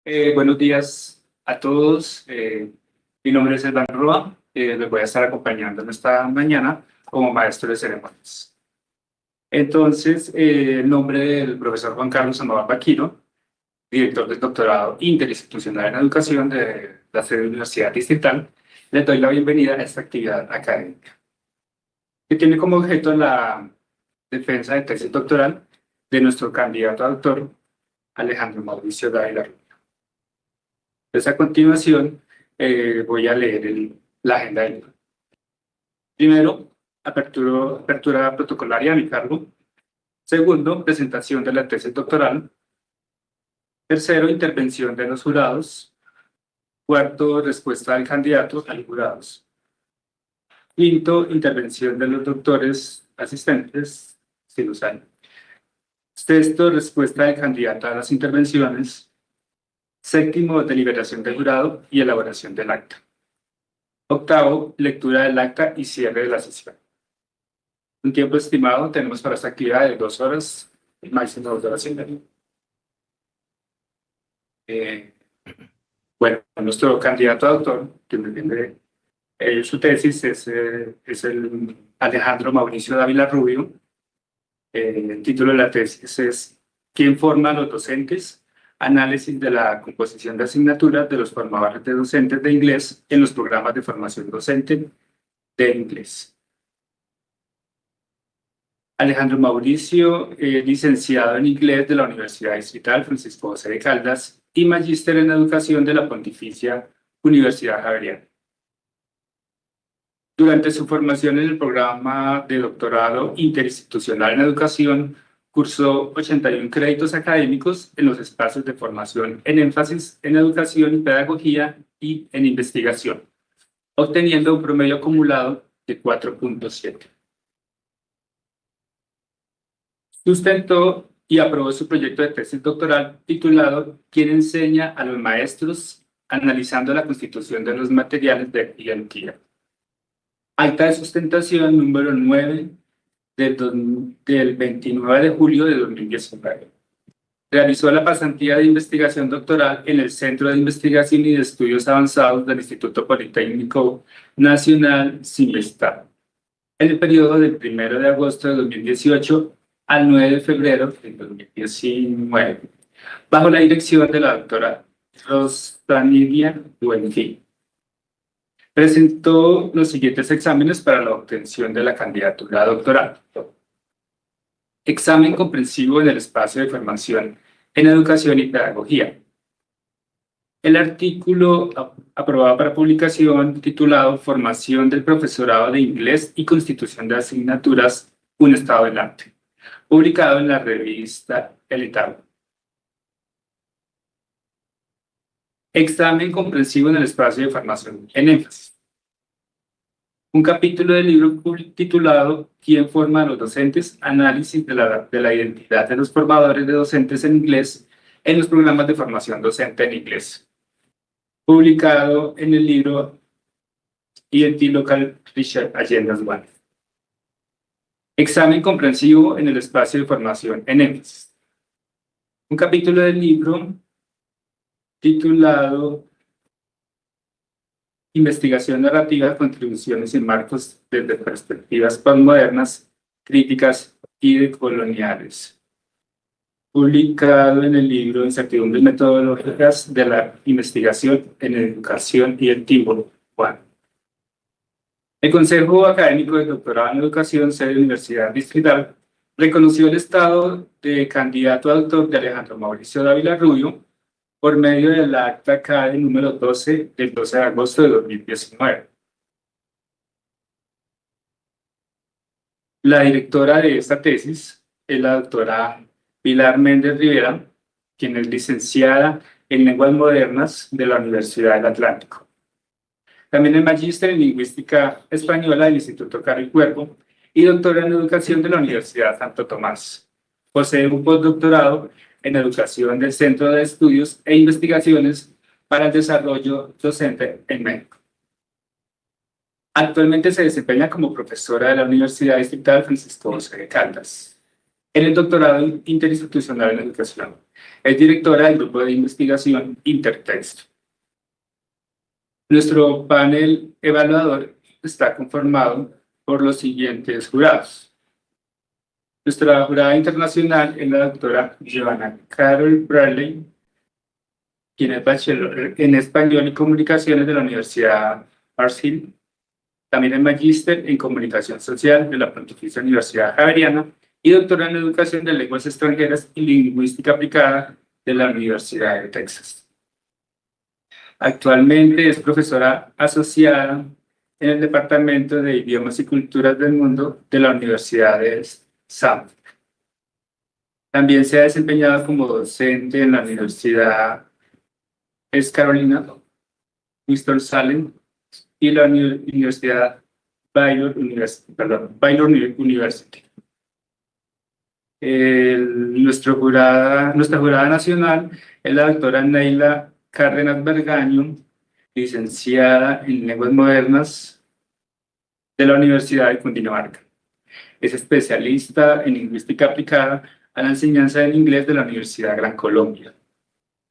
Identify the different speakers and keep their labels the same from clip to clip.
Speaker 1: Buenos días a todos. Mi nombre es Alejandro. Les voy a estar acompañando en esta mañana como maestro de ceremonias. Entonces, el nombre del profesor Juan Carlos Sandoval Vaquino, director del Doctorado Interinstitucional en Educación de la sede Universidad Distrital, les doy la bienvenida a esta actividad académica, que tiene como objeto la defensa de tesis doctoral de nuestro candidato a doctor Alejandro Mauricio Dávila. Entonces, a continuación, voy a leer la agenda del libro. Primero, apertura protocolaria a mi cargo. Segundo, presentación de la tesis doctoral. Tercero, intervención de los jurados. Cuarto, respuesta del candidato a los jurados. Quinto, intervención de los doctores asistentes, si los hay. Sexto, respuesta del candidato a las intervenciones. Séptimo, deliberación del jurado y elaboración del acta. Octavo, lectura del acta y cierre de la sesión. Un tiempo estimado tenemos para esta actividad de 2 horas, máximo 2 horas y media. Bueno, nuestro candidato a doctor, que defiende su tesis, es el Alejandro Mauricio Dávila Rubio. El título de la tesis es ¿Quién forma a los docentes? Análisis de la composición de asignaturas de los formadores de docentes de inglés en los programas de formación docente de inglés. Alejandro Mauricio, licenciado en inglés de la Universidad Distrital Francisco José de Caldas y magíster en educación de la Pontificia Universidad Abierta. Durante su formación en el programa de doctorado interinstitucional en educación, cursó 81 créditos académicos en los espacios de formación en énfasis en educación y pedagogía y en investigación, obteniendo un promedio acumulado de 4.7. Sustentó y aprobó su proyecto de tesis doctoral titulado ¿Quién enseña a los maestros analizando la constitución de los materiales de identidad? Acta de sustentación número 9 del 29 de julio de 2019. Realizó la pasantía de investigación doctoral en el Centro de Investigación y de Estudios Avanzados del Instituto Politécnico Nacional Universidad, en el periodo del 1 de agosto de 2018 al 9 de febrero de 2019, bajo la dirección de la doctora Rosanilia Buenfil. Presentó los siguientes exámenes para la obtención de la candidatura doctoral. Examen comprensivo en el espacio de formación en educación y pedagogía. El artículo aprobado para publicación titulado Formación del profesorado de inglés y constitución de asignaturas, un estado del arte, publicado en la revista Estados. Examen comprensivo en el espacio de formación en énfasis. Un capítulo del libro titulado ¿Quién forma a los docentes? Análisis de la identidad de los formadores de docentes en inglés en los programas de formación docente en inglés, publicado en el libro ENT Local Research Agendas 1. Examen comprensivo en el espacio de formación en énfasis. Un capítulo del libro titulado Investigación narrativa, contribuciones y marcos desde perspectivas postmodernas, críticas y decoloniales, publicado en el libro Incertidumbres metodológicas de la investigación en educación y el Título. El Consejo Académico de Doctorado en Educación, sede de Universidad Distrital, reconoció el estado de candidato a doctor de Alejandro Mauricio Dávila Rubio por medio del acta CADE número 12 del 12 de agosto de 2019. La directora de esta tesis es la doctora Pilar Méndez Rivera, quien es licenciada en Lenguas Modernas de la Universidad del Atlántico. También es magíster en Lingüística Española del Instituto Caro y Cuervo y doctora en Educación de la Universidad Santo Tomás. Posee un postdoctorado en Educación del Centro de Estudios e Investigaciones para el Desarrollo Docente en México. Actualmente se desempeña como profesora de la Universidad Distrital Francisco José de Caldas. En el doctorado interinstitucional en educación, es directora del grupo de investigación Intertexto. Nuestro panel evaluador está conformado por los siguientes jurados. Nuestra jurada internacional es la doctora Joanna Carol Bradley, quien es bachelor en Español y Comunicaciones de la Universidad Arcil. También es magíster en Comunicación Social de la Pontificia Universidad Javeriana y doctora en Educación de Lenguas Extranjeras y Lingüística Aplicada de la Universidad de Texas. Actualmente es profesora asociada en el Departamento de Idiomas y Culturas del Mundo de la Universidad de Samford. También se ha desempeñado como docente en la Universidad Carolina, Winston-Salem y la Universidad Baylor University. Nuestra jurada nacional es la doctora Nélida Cárdenas Vergaño, licenciada en Lenguas Modernas de la Universidad de Cundinamarca. Es especialista en lingüística aplicada a la enseñanza del inglés de la Universidad Gran Colombia.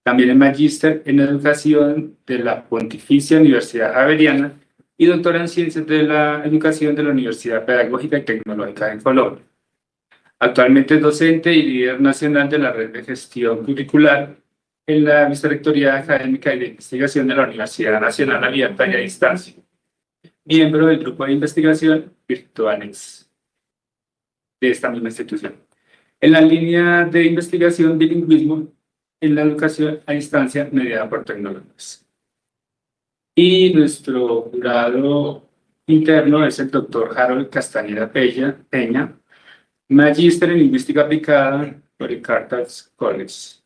Speaker 1: También es magíster en educación de la Pontificia Universidad Javeriana y doctora en ciencias de la educación de la Universidad Pedagógica y Tecnológica de Colombia. Actualmente es docente y líder nacional de la red de gestión curricular en la Vicerrectoría Académica y de Investigación de la Universidad Nacional Abierta y a Distancia. Miembro del grupo de investigación virtuales de esta misma institución. En la línea de investigación bilingüismo en la educación a distancia mediada por tecnologías. Y nuestro jurado interno es el doctor Harold Castañeda Peña, magíster en lingüística aplicada por el Cárdenas College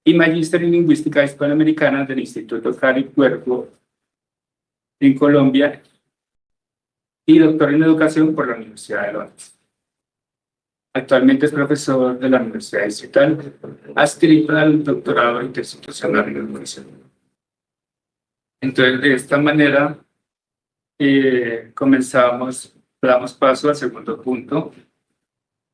Speaker 1: y magíster en lingüística hispanoamericana del Instituto Cali Cuerpo en Colombia y doctor en educación por la Universidad de Londres. Actualmente es profesor de la Universidad Distrital, adscrito al Doctorado interinstitucional en educación. Entonces, de esta manera, damos paso al segundo punto,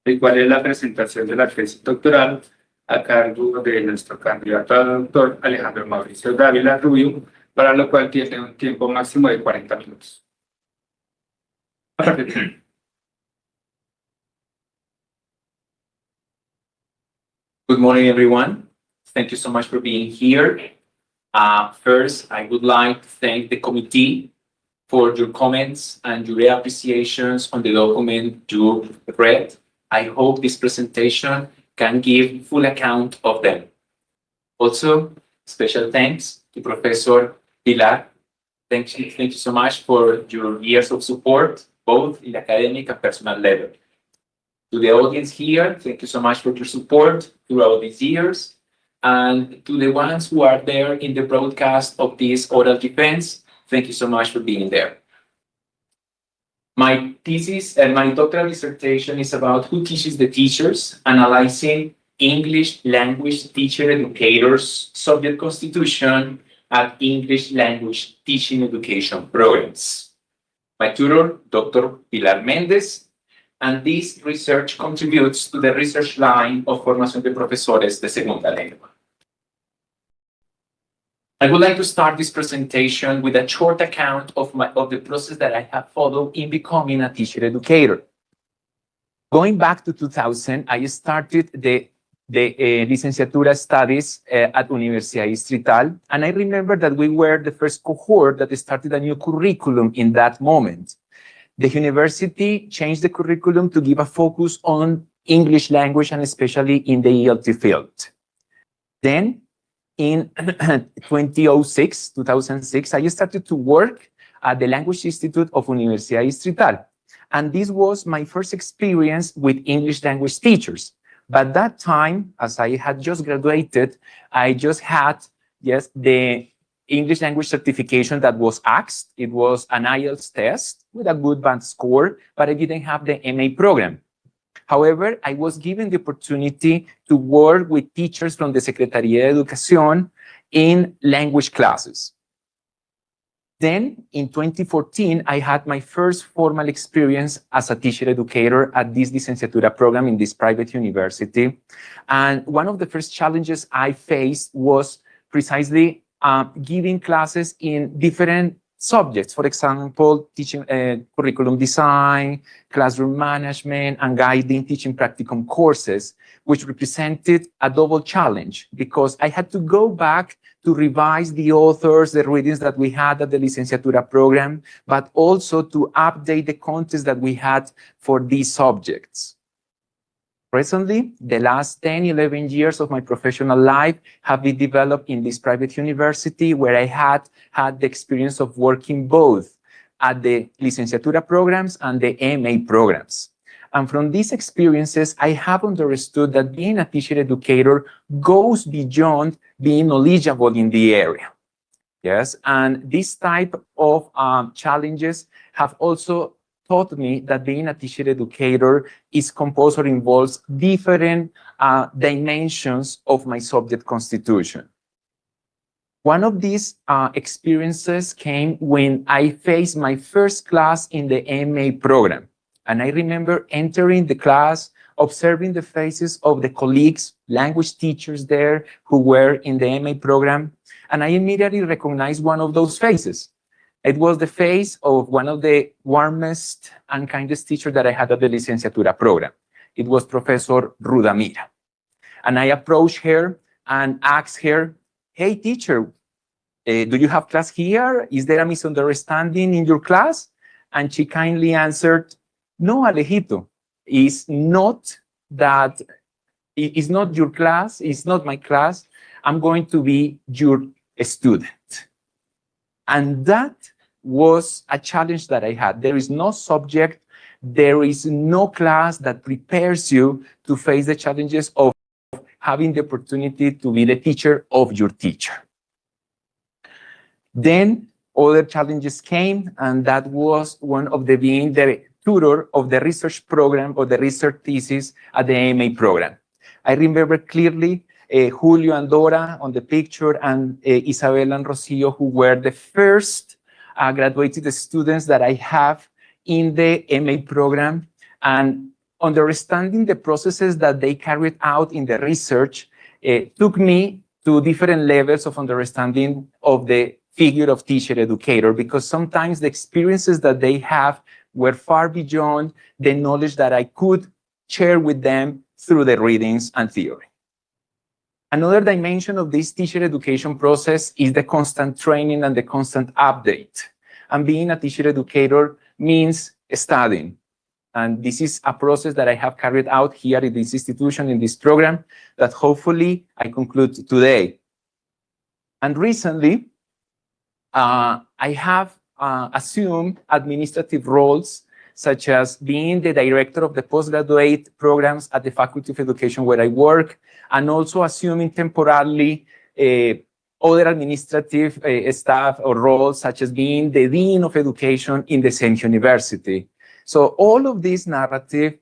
Speaker 1: el cual es la presentación de la tesis doctoral a cargo de nuestro candidato a doctor Alejandro Mauricio Dávila Rubio, para lo cual tiene un tiempo máximo de 40 minutos.
Speaker 2: Good morning, everyone. Thank you so much for being here. First, I would like to thank the committee for your comments and your appreciations on the document you read. I hope this presentation can give full account of them. Also, special thanks to Professor Pilar. Thank you so much for your years of support, both in the academic and personal level. To the audience here, thank you so much for your support throughout these years. And to the ones who are there in the broadcast of this oral defense, thank you so much for being there. My thesis and my doctoral dissertation is about who teaches the teachers, analyzing English language teacher educators, SubjectConstitution, and English language teaching education programs. My tutor, Dr. Pilar Méndez, and this research contributes to the research line of Formación de Profesores de Segunda Lengua. I would like to start this presentation with a short account of the process that I have followed in becoming a teacher educator. Going back to 2000, I started the licenciatura studies at Universidad Distrital, and I remember that we were the first cohort that started a new curriculum in that moment. The university changed the curriculum to give a focus on English language and especially in the ELT field. Then in 2006, I started to work at the Language Institute of Universidad Distrital. And this was my first experience with English language teachers. But that time, as I had just graduated, I just had, the English language certification that was asked. It was an IELTS test with a good band score, but I didn't have the MA program. However, I was given the opportunity to work with teachers from the Secretaría de Educación in language classes.
Speaker 3: Then in 2014, I had my first formal experience as a teacher educator at this licenciatura program in this private university. And one of the first challenges I faced was precisely giving classes in different subjects. For example, teaching curriculum design, classroom management, and guiding teaching practicum courses, which represented a double challenge because I had to go back to revise the authors, the readings that we had at the licenciatura program, but also to update the content that we had for these subjects. Presently, the last 10, 11 years of my professional life have been developed in this private university where I had the experience of working both at the licenciatura programs and the MA programs. And from these experiences, I have understood that being a teacher educator goes beyond being knowledgeable in the area. Yes, and this type of challenges have also taught me that being a teacher educator is composed or involves different dimensions of my subject constitution. One of these experiences came when I faced my first class in the MA program. And I remember entering the class, observing the faces of the colleagues, language teachers there who were in the MA program. And I immediately recognized one of those faces. It was the face of one of the warmest and kindest teachers that I had at the licenciatura program. It was Professor Rudamira. And I approached her and asked her, "Hey, teacher, do you have class here? Is there a misunderstanding in your class?" And she kindly answered, "No, Alejito, it's not that, it's not your class, it's not my class. I'm going to be your student." And that was a challenge that I had. There is no subject, there is no class that prepares you to face the challenges of having the opportunity to be the teacher of your teacher. Then other challenges came, and that was one of the being the tutor of the research program or the research thesis at the MA program. I remember clearly Julio and Dora on the picture, and Isabel and Rocio, who were the first graduated students that I have in the MA program, and understanding the processes that they carried out in the research took me to different levels of understanding of the figure of teacher educator, because sometimes the experiences that they have were far beyond the knowledge that I could share with them through the readings and theory. Another dimension of this teacher education process is the constant training and the constant update. And being a teacher educator means studying. And this is a process that I have carried out here in this institution, in this program, that hopefully I conclude today. And recently, I have assumed administrative roles, such as being the director of the postgraduate programs at the Faculty of Education where I work, and also assuming temporarily other administrative staff or roles, such as being the Dean of Education in the same university. So all of this narrative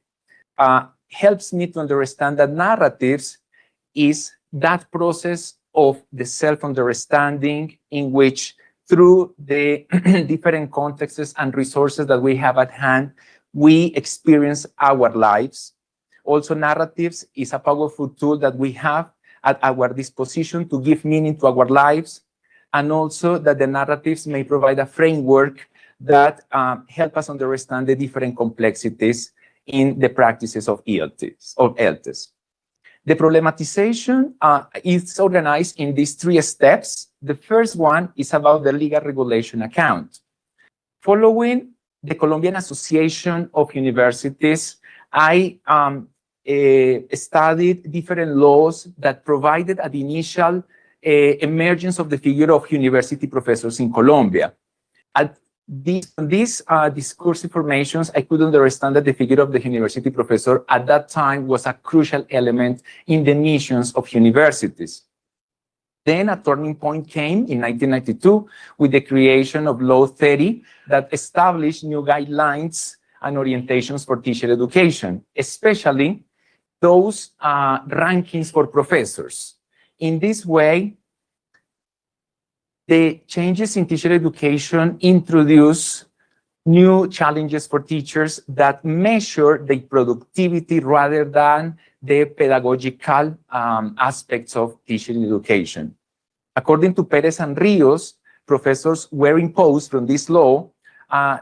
Speaker 3: helps me to understand that narratives is that process of the self-understanding in which, through the different contexts and resources that we have at hand, we experience our lives. Also, narratives is a powerful tool that we have at our disposition to give meaning to our lives, and also that the narratives may provide a framework that help us understand the different complexities in the practices of ELTs. The problematization is organized in these 3 steps. The first one is about the legal regulation account. Following the Colombian Association of Universities, I studied different laws that provided at the initial emergence of the figure of university professors in Colombia. At these discursive formations, I could understand that the figure of the university professor at that time was a crucial element in the missions of universities. Then a turning point came in 1992 with the creation of Law 30 that established new guidelines and orientations for teacher education, especially those rankings for professors. In this way, The changes in teacher education introduce new challenges for teachers that measure the productivity rather than the pedagogical aspects of teaching education. According to Perez and Rios, professors were imposed from this law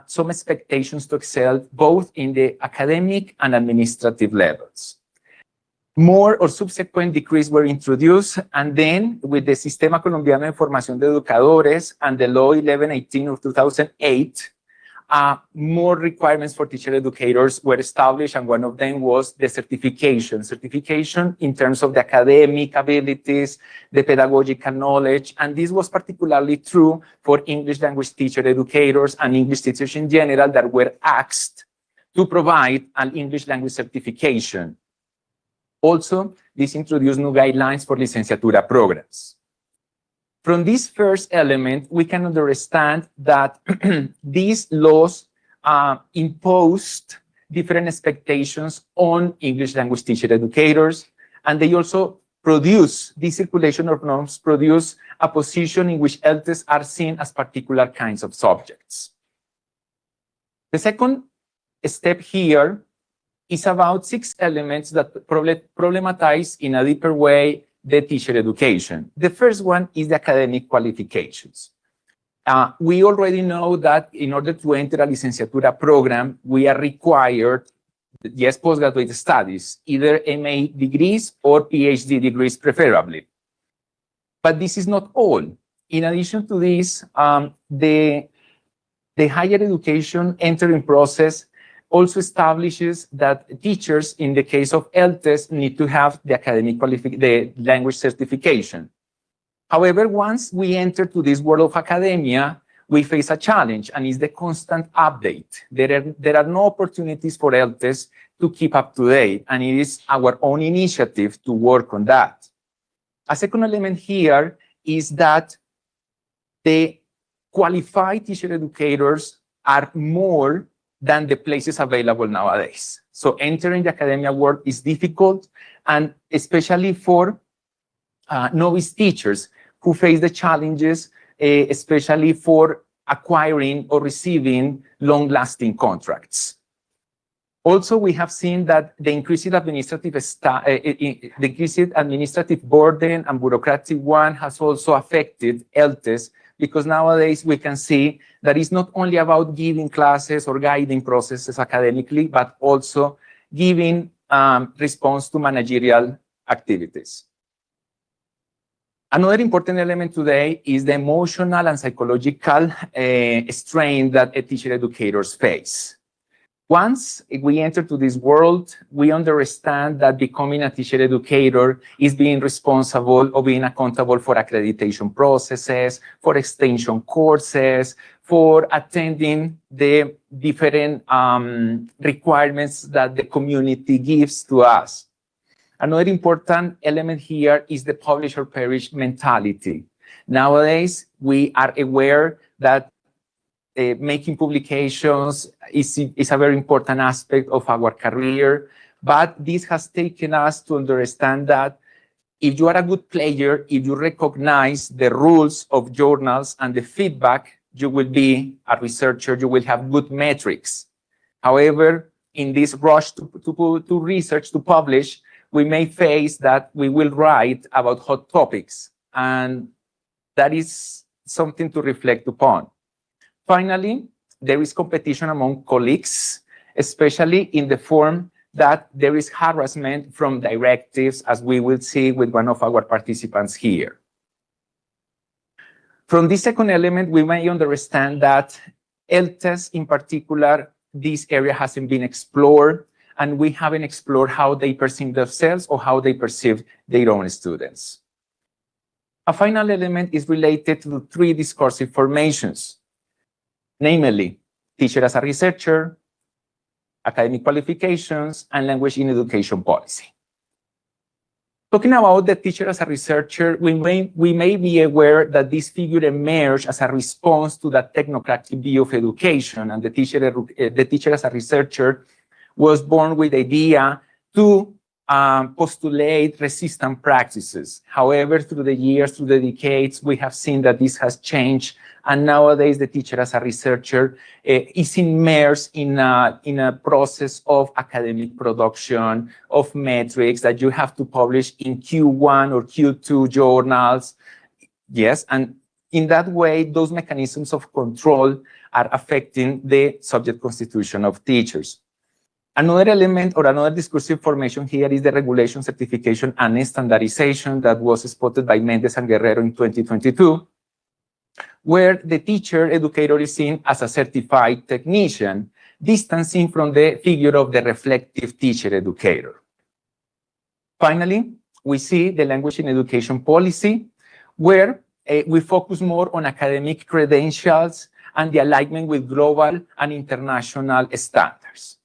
Speaker 3: some expectations to excel both in the academic and administrative levels. More or subsequent decrees were introduced, and then with the Sistema Colombiano de Formación de Educadores and the Law 1118 of 2008, more requirements for teacher educators were established, and one of them was the certification in terms of the academic abilities, the pedagogical knowledge, and this was particularly true for English language teacher educators and English teachers in general that were asked to provide an English language certification. Also, this introduced new guidelines for licenciatura programs. From this first element, we can understand that these laws imposed different expectations on English language teacher educators, and they also produce, this circulation of norms produce a position in which ELTEs are seen as particular kinds of subjects. The second step here is about 6 elements that problematize in a deeper way the teacher education. The first one is the academic qualifications. We already know that in order to enter a licenciatura program, we are required, yes, postgraduate studies, either MA degrees or PhD degrees preferably. But this is not all. In addition to this, the higher education entering process also establishes that teachers, in the case of ELTES, need to have the academic the language certification. However, once we enter to this world of academia, we face a challenge, and it's the constant update. There are no opportunities for ELTES to keep up to date, and it is our own initiative to work on that. A second element here is that the qualified teacher educators are more than the places available nowadays. So entering the academia world is difficult, and especially for novice teachers who face the challenges, especially for acquiring or receiving long-lasting contracts. Also, we have seen that the increased administrative burden and bureaucratic one has also affected ELTES, because nowadays we can see that it's not only about giving classes or guiding processes academically, but also giving response to managerial activities. Another important element today is the emotional and psychological strain that teacher educators face. Once we enter to this world, we understand that becoming a teacher educator is being responsible or being accountable for accreditation processes, for extension courses, for attending the different requirements that the community gives to us. Another important element here is the publish or perish mentality. Nowadays, we are aware that making publications is a very important aspect of our career, but this has taken us to understand that if you are a good player, if you recognize the rules of journals and the feedback, you will be a researcher, you will have good metrics. However, in this rush to research, to publish, we may face that we will write about hot topics, and that is something to reflect upon. Finally, there is competition among colleagues, especially in the form that there is harassment from directives, as we will see with one of our participants here. From this second element, we may understand that ELTES in particular, this area hasn't been explored, and we haven't explored how they perceive themselves or how they perceive their own students. A final element is related to the 3 discursive formations, namely teacher as a researcher, academic qualifications, and language in education policy. Talking about the teacher as a researcher, we may be aware that this figure emerged as a response to that technocratic view of education, and the teacher as a researcher was born with the idea to postulate resistant practices. However, through the years, through the decades, we have seen that this has changed. And nowadays, the teacher as a researcher is immersed in a process of academic production, of metrics that you have to publish in Q1 or Q2 journals. Yes, and in that way, those mechanisms of control are affecting the subject constitution of teachers. Another element or another discursive formation here is the regulation, certification, and standardization that was spotted by Méndez and Guerrero in 2022, where the teacher educator is seen as a certified technician, distancing from the figure of the reflective teacher educator. Finally, we see the language in education policy, where we focus more on academic credentials and the alignment with global and international standards.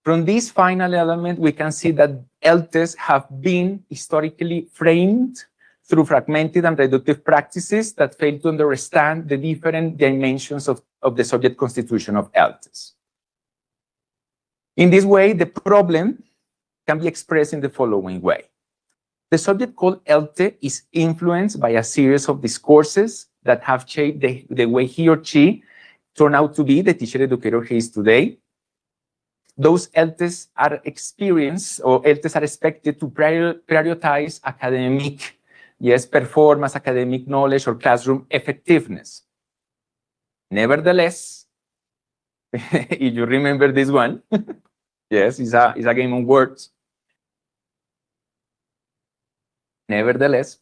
Speaker 3: From this final element, we can see that ELTEs have been historically framed through fragmented and reductive practices that fail to understand the different dimensions of the subject constitution of ELTEs. In this way, the problem can be expressed in the following way. The subject called ELTE is influenced by a series of discourses that have shaped the way he or she turned out to be the teacher educator he is today. Those ELTEs are experienced, or ELTEs are expected to prioritize academic, yes, performance, academic knowledge, or classroom effectiveness. Nevertheless, if you remember this one, yes, it's a game of words. Nevertheless,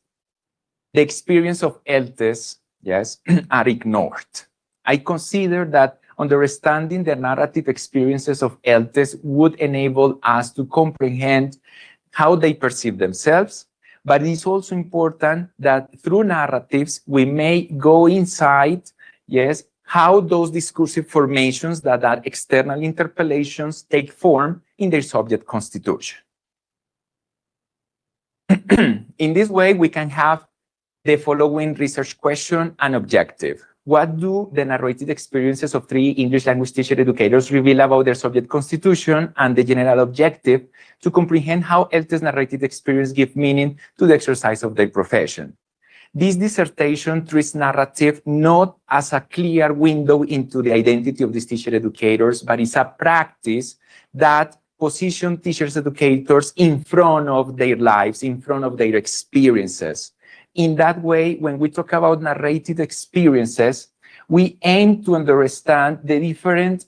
Speaker 3: the experience of ELTEs, yes, are ignored. I consider that understanding the narrative experiences of ELTEs would enable us to comprehend how they perceive themselves, but it's also important that through narratives, we may go inside, yes, how those discursive formations that are external interpellations take form in their subject constitution. In this way, we can have the following research question and objective. What do the narrated experiences of 3 English language teacher educators reveal about their subject constitution, and the general objective to comprehend how ELTE's narrated experience give meaning to the exercise of their profession? This dissertation treats narrative not as a clear window into the identity of these teacher educators, but it's a practice that position teachers educators in front of their lives, in front of their experiences. In that way, when we talk about narrated experiences, we aim to understand the different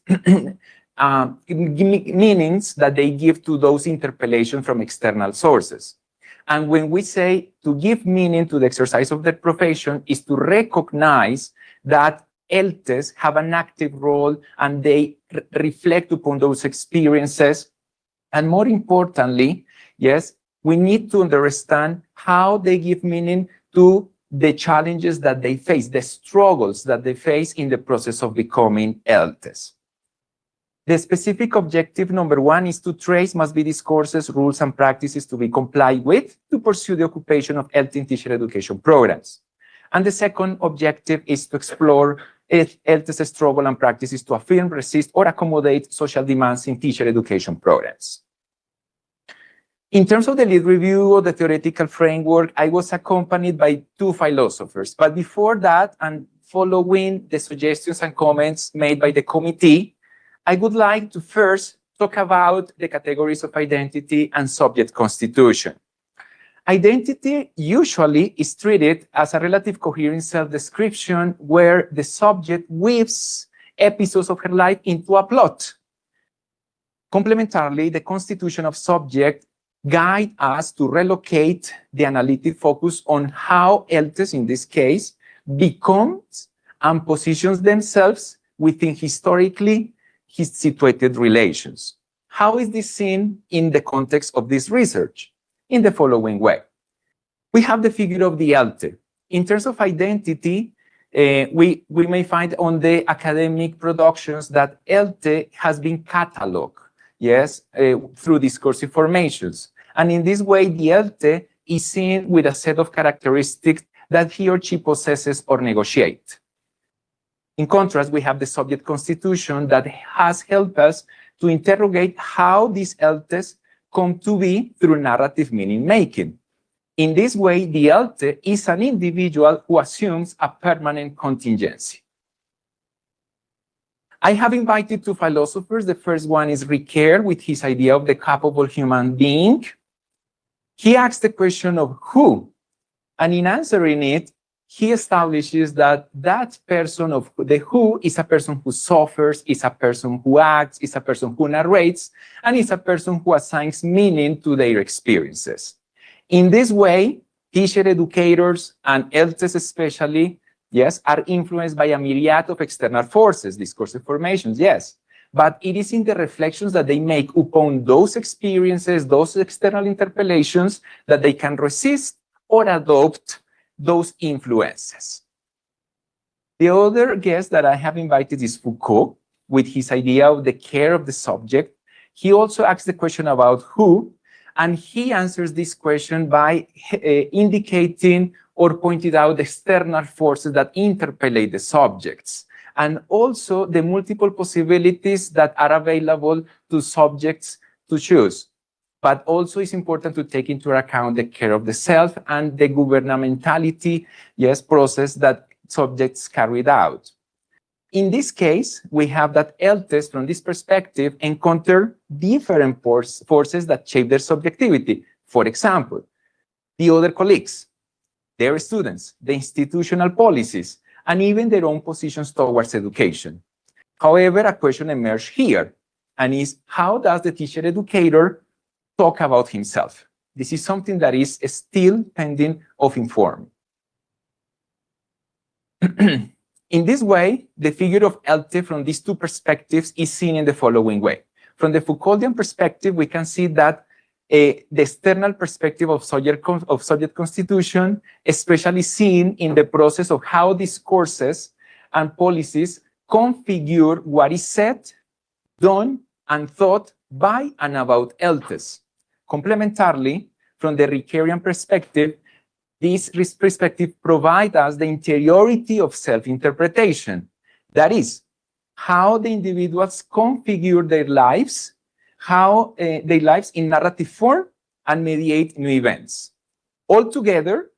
Speaker 3: meanings that they give to those interpellations from external sources. And when we say to give meaning to the exercise of their profession is to recognize that ELTEs have an active role and they reflect upon those experiences. And more importantly, yes, we need to understand how they give meaning to the challenges that they face, the struggles that they face in the process of becoming ELTEs. The specific objective number 1 is to trace must-be discourses, rules, and practices to be complied with to pursue the occupation of ELTE in teacher education programs. And the second objective is to explore ELTE's struggle and practices to affirm, resist, or accommodate social demands in teacher education programs. In terms of the lead review of the theoretical framework, I was accompanied by 2 philosophers. But before that, and following the suggestions and comments made by the committee, I would like to first talk about the categories of identity and subject constitution. Identity usually is treated as a relative coherent self-description where the subject weaves episodes of her life into a plot. Complementarily, the constitution of subject guide us to relocate the analytic focus on how ELTEs, in this case, becomes and positions themselves within historically situated relations. How is this seen in the context of this research? In the following way. We have the figure of the ELTE. In terms of identity, we may find on the academic productions that ELTE has been cataloged, yes, through discursive formations. And in this way, the ELTE is seen with a set of characteristics that he or she possesses or negotiate. In contrast, we have the subject constitution that has helped us to interrogate how these ELTEs come to be through narrative meaning making. In this way, the ELTE is an individual who assumes a permanent contingency. I have invited two philosophers. The first one is Ricoeur with his idea of the capable human being. He asks the question of who, and in answering it, he establishes that that person of the who is a person who suffers, is a person who acts, is a person who narrates, and is a person who assigns meaning to their experiences. In this way, teacher educators and ELTEs especially, yes, are influenced by a myriad of external forces, discursive formations, yes, but it is in the reflections that they make upon those experiences, those external interpellations, that they can resist or adopt those influences. The other guest that I have invited is Foucault, with his idea of the care of the subject. He also asks the question about who, and he answers this question by indicating or pointed out the external forces that interpellate the subjects, and also the multiple possibilities that are available to subjects to choose. But also it's important to take into account the care of the self and the governmentality, yes, process that subjects carried out. In this case, we have that ELTEs, from this perspective, encounter different forces that shape their subjectivity. For example, the other colleagues, their students, the institutional policies, and even their own positions towards education. However, a question emerged here, and is how does the teacher educator talk about himself? This is something that is still pending of informing. In this way, the figure of ELTE from these two perspectives is seen in the following way. From the Foucauldian perspective, we can see that the external perspective of subject constitution, especially seen in the process of how discourses and policies configure what is said, done, and thought by and about ELTEs. Complementarily, from the Ricoeurian perspective, this perspective provides us the interiority of self-interpretation. That is, how the individuals configure their lives, how their lives in narrative form and mediate new events. Altogether,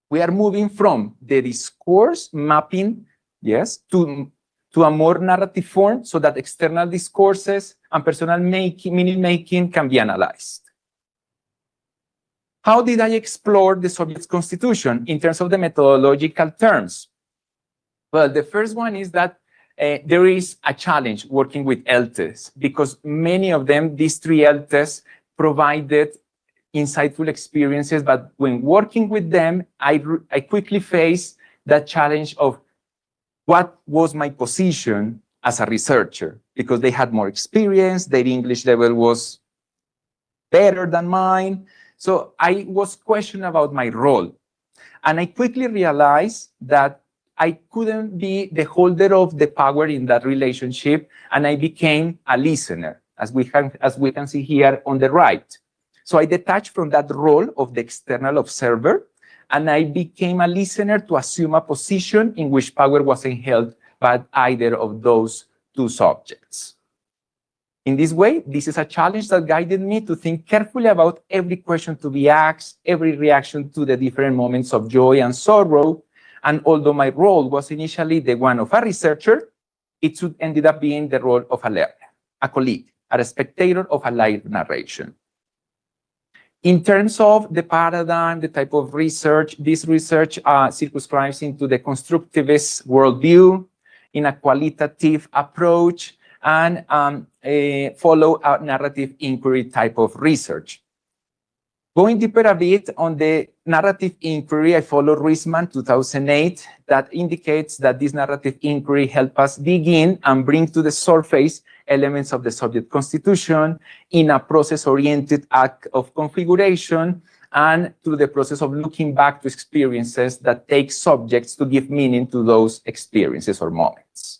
Speaker 3: we are moving from the discourse mapping, yes, to a more narrative form so that external discourses and personal meaning making can be analyzed. How did I explore the subject constitution in terms of the methodological terms? Well, the first one is that there is a challenge working with ELTEs because many of them, these three ELTEs, provided insightful experiences, but when working with them, I quickly faced that challenge of what was my position as a researcher, because they had more experience, their English level was better than mine. So I was questioning about my role. And I quickly realized that I couldn't be the holder of the power in that relationship, and I became a listener, as we can see here on the right. So I detached from that role of the external observer, and I became a listener to assume a position in which power wasn't held by either of those two subjects. In this way, this is a challenge that guided me to think carefully about every question to be asked, every reaction to the different moments of joy and sorrow. And although my role was initially the one of a researcher, it should ended up being the role of a learner, a colleague, a spectator of a live narration. In terms of the paradigm, the type of research, this research circumscribes into the constructivist worldview in a qualitative approach and follow a narrative inquiry type of research. Going deeper a bit on the narrative inquiry, I follow Riesman 2008 that indicates that this narrative inquiry helps us dig in and bring to the surface elements of the subject constitution in a process-oriented act of configuration and through the process of looking back to experiences that take subjects to give meaning to those experiences or moments.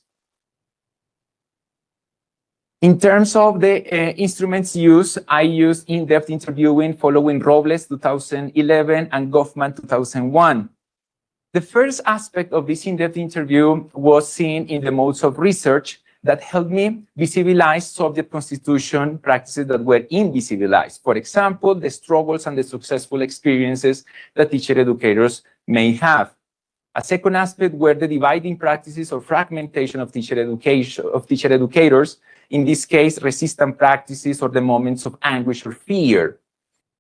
Speaker 3: In terms of the instruments used, I used in-depth interviewing following Robles 2011 and Goffman 2001. The first aspect of this in-depth interview was seen in the modes of research that helped me visibilize subject constitution practices that were invisibilized. For example, the struggles and the successful experiences that teacher educators may have. A second aspect were the dividing practices or fragmentation of teacher educators, in this case, resistant practices or the moments of anguish or fear.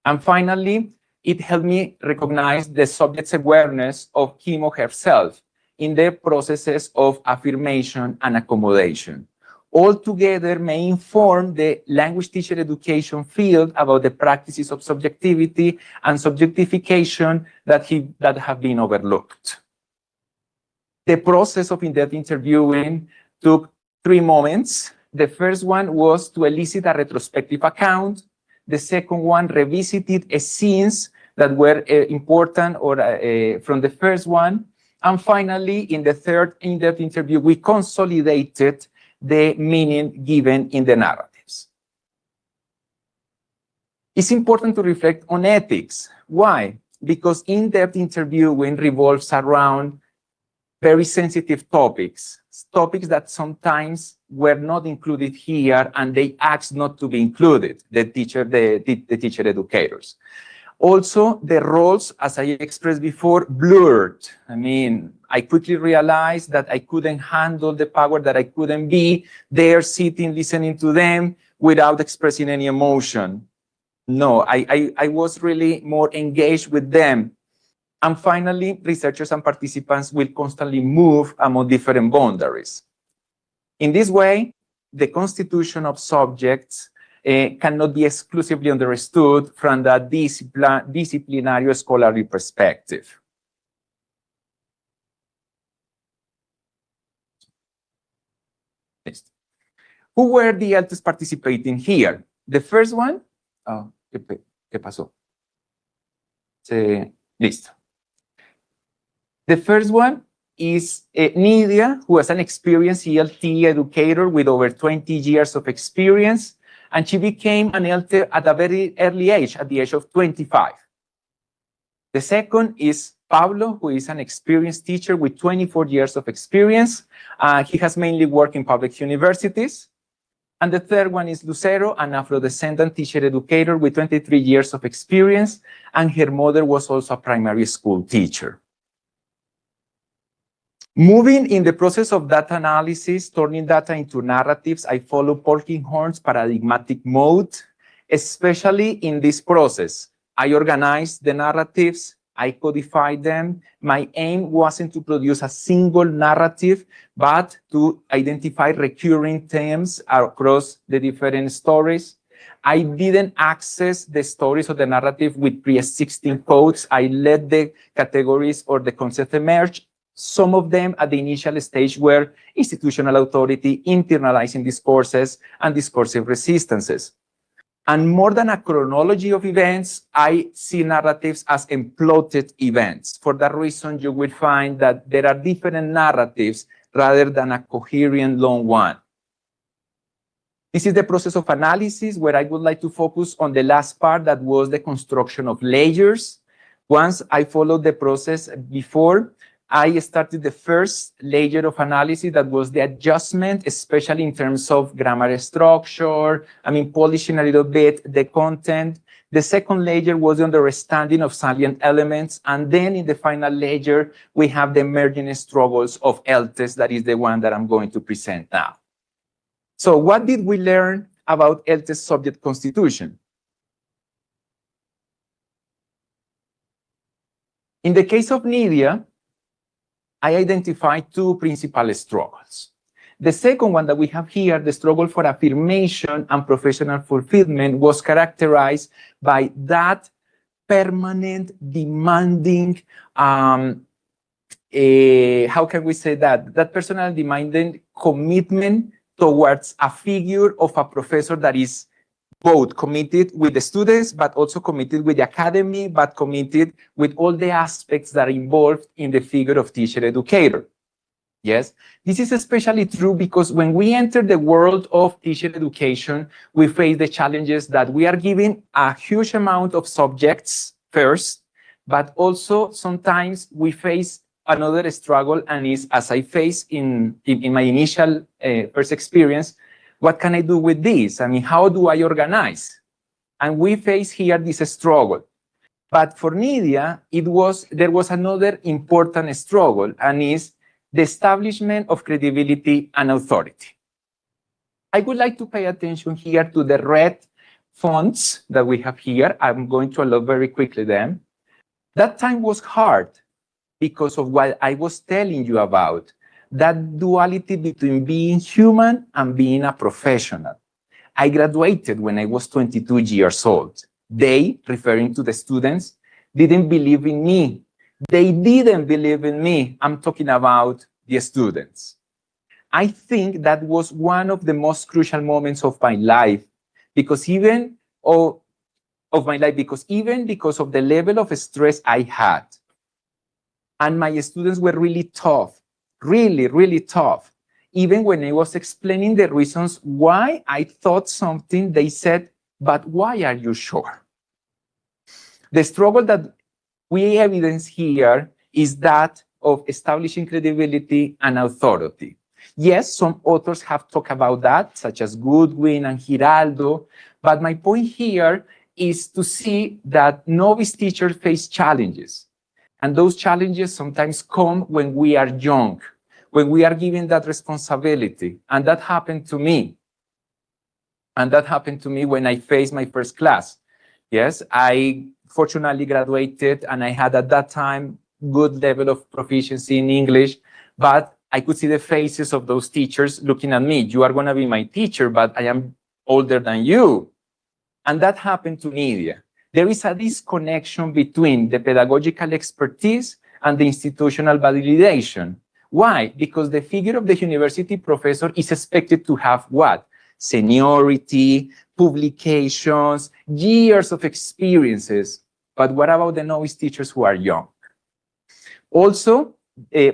Speaker 3: And finally, it helped me recognize the subject's awareness of him or herself in the processes of affirmation and accommodation. All together may inform the language teacher education field about the practices of subjectivity and subjectification that have been overlooked. The process of in-depth interviewing took 3 moments. The first one was to elicit a retrospective account. The second one revisited scenes that were important or from the first one. And finally, in the third in-depth interview, we consolidated the meaning given in the narratives. It's important to reflect on ethics. Why? Because in-depth interviewing revolves around very sensitive topics that sometimes were not included here and they asked not to be included, the teacher educators. Also, the roles, as I expressed before, blurred. I mean, I quickly realized that I couldn't handle the power, that I couldn't be there sitting, listening to them without expressing any emotion. No, I was really more engaged with them. And finally, researchers and participants will constantly move among different boundaries. In this way, the constitution of subjects cannot be exclusively understood from the disciplinary scholarly perspective. Who were the elders participating here? The first one, oh, ¿qué pasó? Listo. The first one is Nélida, who was an experienced ELT educator with over 20 years of experience, and she became an ELT at a very early age, at the age of 25. The second is Pablo, who is an experienced teacher with 24 years of experience. He has mainly worked in public universities. And the third one is Lucero, an Afro-descendant teacher educator with 23 years of experience, and her mother was also a primary school teacher. Moving in the process of data analysis, turning data into narratives, I follow Polkinghorne's paradigmatic mode, especially in this process. I organized the narratives, I codified them. My aim wasn't to produce a single narrative, but to identify recurring themes across the different stories. I didn't access the stories of the narrative with pre-existing codes. I let the categories or the concepts emerge. Some of them at the initial stage were institutional authority, internalizing discourses, and discursive resistances. And more than a chronology of events, I see narratives as imploded events. For that reason, you will find that there are different narratives rather than a coherent long one. This is the process of analysis where I would like to focus on the last part that was the construction of layers. Once I followed the process before, I started the first layer of analysis that was the adjustment, especially in terms of grammar structure, polishing a little bit the content. The second layer was the understanding of salient elements. And then in the final layer, we have the emerging struggles of ELTES, that is the one that I'm going to present now. So what did we learn about ELTES subject constitution? In the case of Nélida, I identified 2 principal struggles. The second one that we have here, the struggle for affirmation and professional fulfillment, was characterized by that permanent, demanding, how can we say that? That personal demanding commitment towards a figure of a professor that is both committed with the students, but also committed with the academy, but committed with all the aspects that are involved in the figure of teacher educator. Yes, this is especially true because when we enter the world of teacher education, we face the challenges that we are given a huge amount of subjects first, but also sometimes we face another struggle, and is, as I faced in my initial first experience, what can I do with this? I mean, how do I organize? And we face here this struggle. But for Nélida, there was another important struggle, and is the establishment of credibility and authority. I would like to pay attention here to the red fonts that we have here. I'm going to allow very quickly them. That time was hard because of what I was telling you about, that duality between being human and being a professional. I graduated when I was 22 years old. They, referring to the students, didn't believe in me. They didn't believe in me. I'm talking about the students. I think that was one of the most crucial moments of my life, because even because of the level of stress I had, and my students were really tough, really tough. Even when I was explaining the reasons why I thought something, they said, but why are you sure? The struggle that we evidence here is that of establishing credibility and authority. Yes, some authors have talked about that, such as Goodwin and Jurado, but my point here is to see that novice teachers face challenges. And those challenges sometimes come when we are young, when we are given that responsibility. And that happened to me. And that happened to me when I faced my first class. Yes, I fortunately graduated, and I had at that time good level of proficiency in English, but I could see the faces of those teachers looking at me. You are going to be my teacher, but I am older than you. And that happened to Nélida. There is a disconnection between the pedagogical expertise and the institutional validation. Why? Because the figure of the university professor is expected to have what? Seniority, publications, years of experiences. But what about the novice teachers who are young? Also,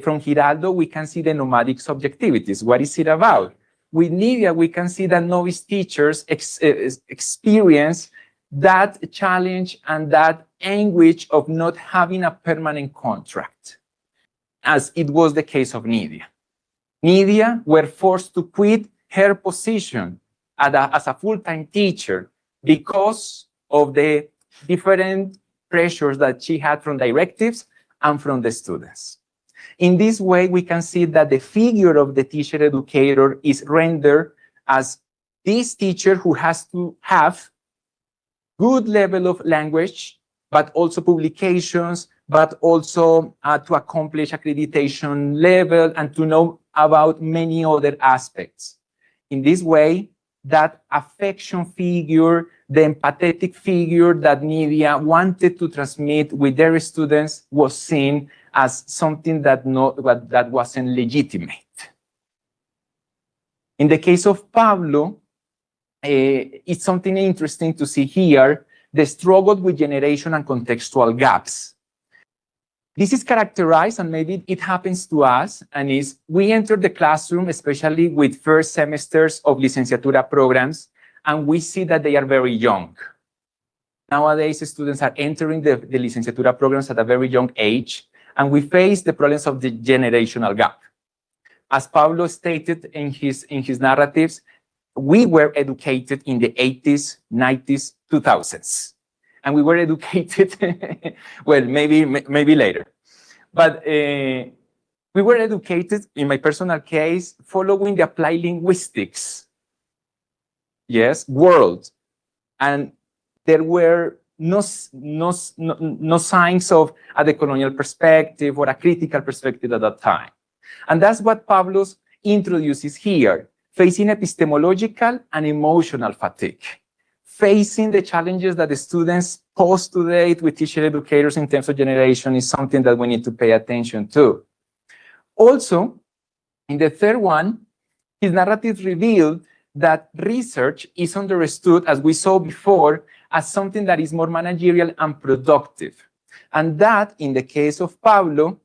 Speaker 3: from Jurado, we can see the nomadic subjectivities. What is it about? With Nélida, we can see that novice teachers experience that challenge and that anguish of not having a permanent contract, as it was the case of Nélida. Nélida were forced to quit her position as a full-time teacher because of the different pressures that she had from directives and from the students. In this way, we can see that the figure of the teacher educator is rendered as this teacher who has to have good level of language, but also publications, but also to accomplish accreditation level and to know about many other aspects. In this way, that affection figure, the empathetic figure that Nélida wanted to transmit with their students was seen as something that wasn't legitimate. In the case of Pablo, it's something interesting to see here, the struggle with generation and contextual gaps. This is characterized, and maybe it happens to us, and is we enter the classroom, especially with first semesters of licenciatura programs, and we see that they are very young. Nowadays, students are entering the licenciatura programs at a very young age, and we face the problems of the generational gap. As Pablo stated in his narratives, we were educated in the 80s, 90s, 2000s. And we were educated, well, maybe later. But we were educated, in my personal case, following the applied linguistics, yes, world. And there were no signs of a decolonial perspective or a critical perspective at that time. And that's what Pablo introduces here, facing epistemological and emotional fatigue, facing the challenges that the students pose today with teacher educators in terms of generation is something that we need to pay attention to. Also, in the third one, his narrative revealed that research is understood, as we saw before, as something that is more managerial and productive. And that, in the case of Pablo,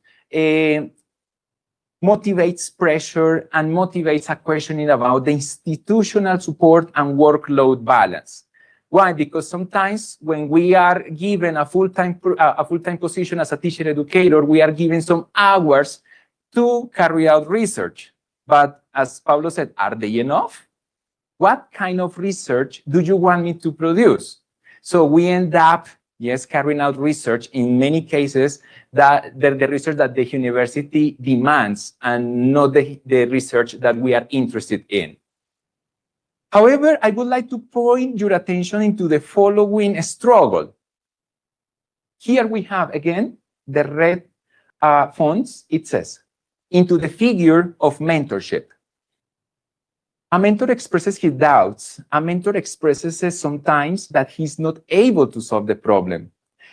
Speaker 3: motivates pressure and motivates a questioning about the institutional support and workload balance. Why? Because sometimes when we are given a full-time position as a teacher educator, we are given some hours to carry out research. But as Pablo said, are they enough? What kind of research do you want me to produce? So we end up, yes, carrying out research in many cases that the research that the university demands and not the research that we are interested in. However, I would like to point your attention into the following struggle. Here we have, again, the red fonts. It says, into the figure of mentorship. A mentor expresses his doubts. A mentor expresses sometimes that he's not able to solve the problem.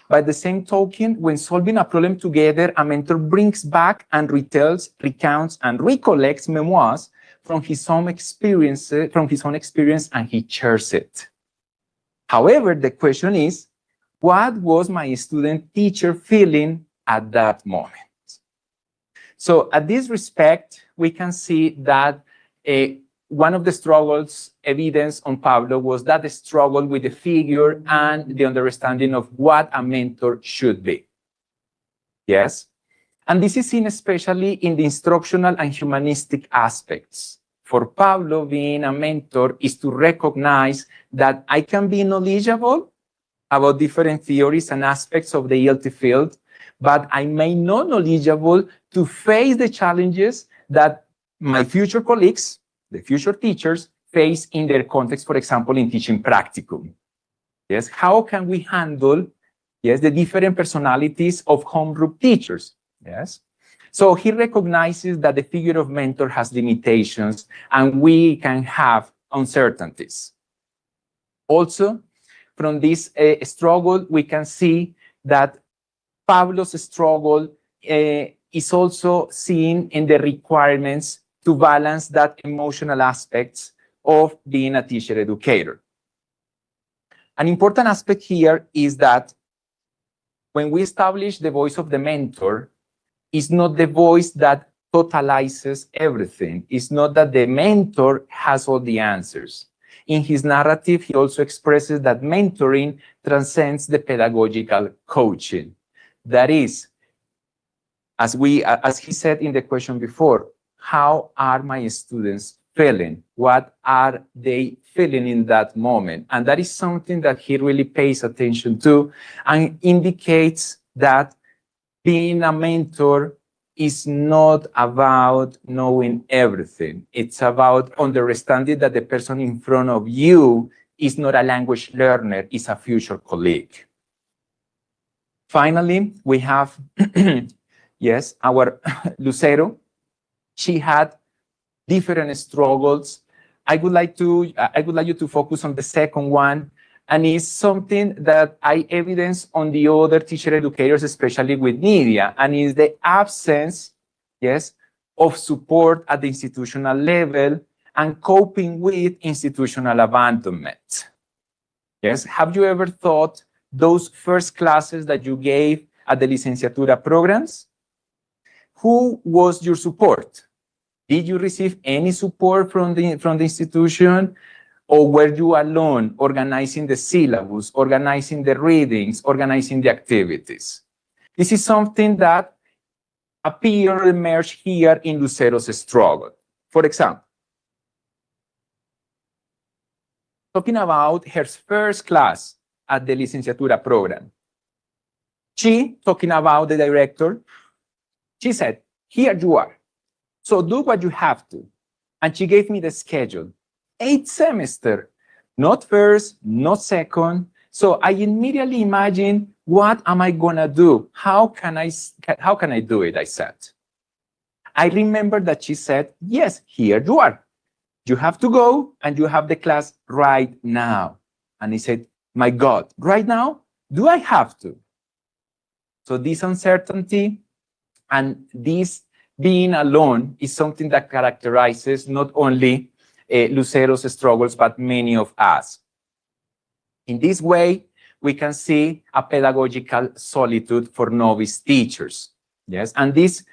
Speaker 3: By the same token, when solving a problem together, a mentor brings back and retells, recounts, and recollects memoirs from his own experience, and he shares it. However, the question is, what was my student teacher feeling at that moment? So at this respect, we can see that one of the struggles evidenced on Pablo was that the struggle with the figure and the understanding of what a mentor should be. Yes? And this is seen especially in the instructional and humanistic aspects. For Pablo, being a mentor is to recognize that I can be knowledgeable about different theories and aspects of the ELT field, but I may not knowledgeable to face the challenges that my future colleagues, the future teachers, face in their context, for example, in teaching practicum. Yes, how can we handle, yes, the different personalities of home group teachers? Yes. So he recognizes that the figure of mentor has limitations and we can have uncertainties. Also, from this struggle, we can see that Pablo's struggle is also seen in the requirements to balance that emotional aspects of being a teacher educator. An important aspect here is that when we establish the voice of the mentor, it's not the voice that totalizes everything. It's not that the mentor has all the answers. In his narrative, he also expresses that mentoring transcends the pedagogical coaching. That is, as he said in the question before, how are my students feeling? What are they feeling in that moment? And that is something that he really pays attention to and indicates that being a mentor is not about knowing everything. It's about understanding that the person in front of you is not a language learner, is a future colleague. Finally, we have, yes, our Lucero. She had different struggles. I would like you to focus on the second one, and it's something that I evidence on the other teacher educators, especially with Nélida, and is the absence, yes, of support at the institutional level and coping with institutional abandonment. Yes, have you ever thought those first classes that you gave at the licenciatura programs? Who was your support? Did you receive any support from the institution? Or were you alone organizing the syllabus, organizing the readings, organizing the activities? This is something that emerged here in Lucero's struggle. For example, talking about her first class at the licenciatura program. She, talking about the director, she said, here you are. So do what you have to. And she gave me the schedule. 8 semesters, not first, not second. So I immediately imagined, what am I gonna do? How can I do it? I said. I remember that she said, yes, here you are. You have to go and you have the class right now. And I said, my God, right now? Do I have to? So this uncertainty and this being alone is something that characterizes not only Lucero's struggles, but many of us. In this way, we can see a pedagogical solitude for novice teachers. Yes, and this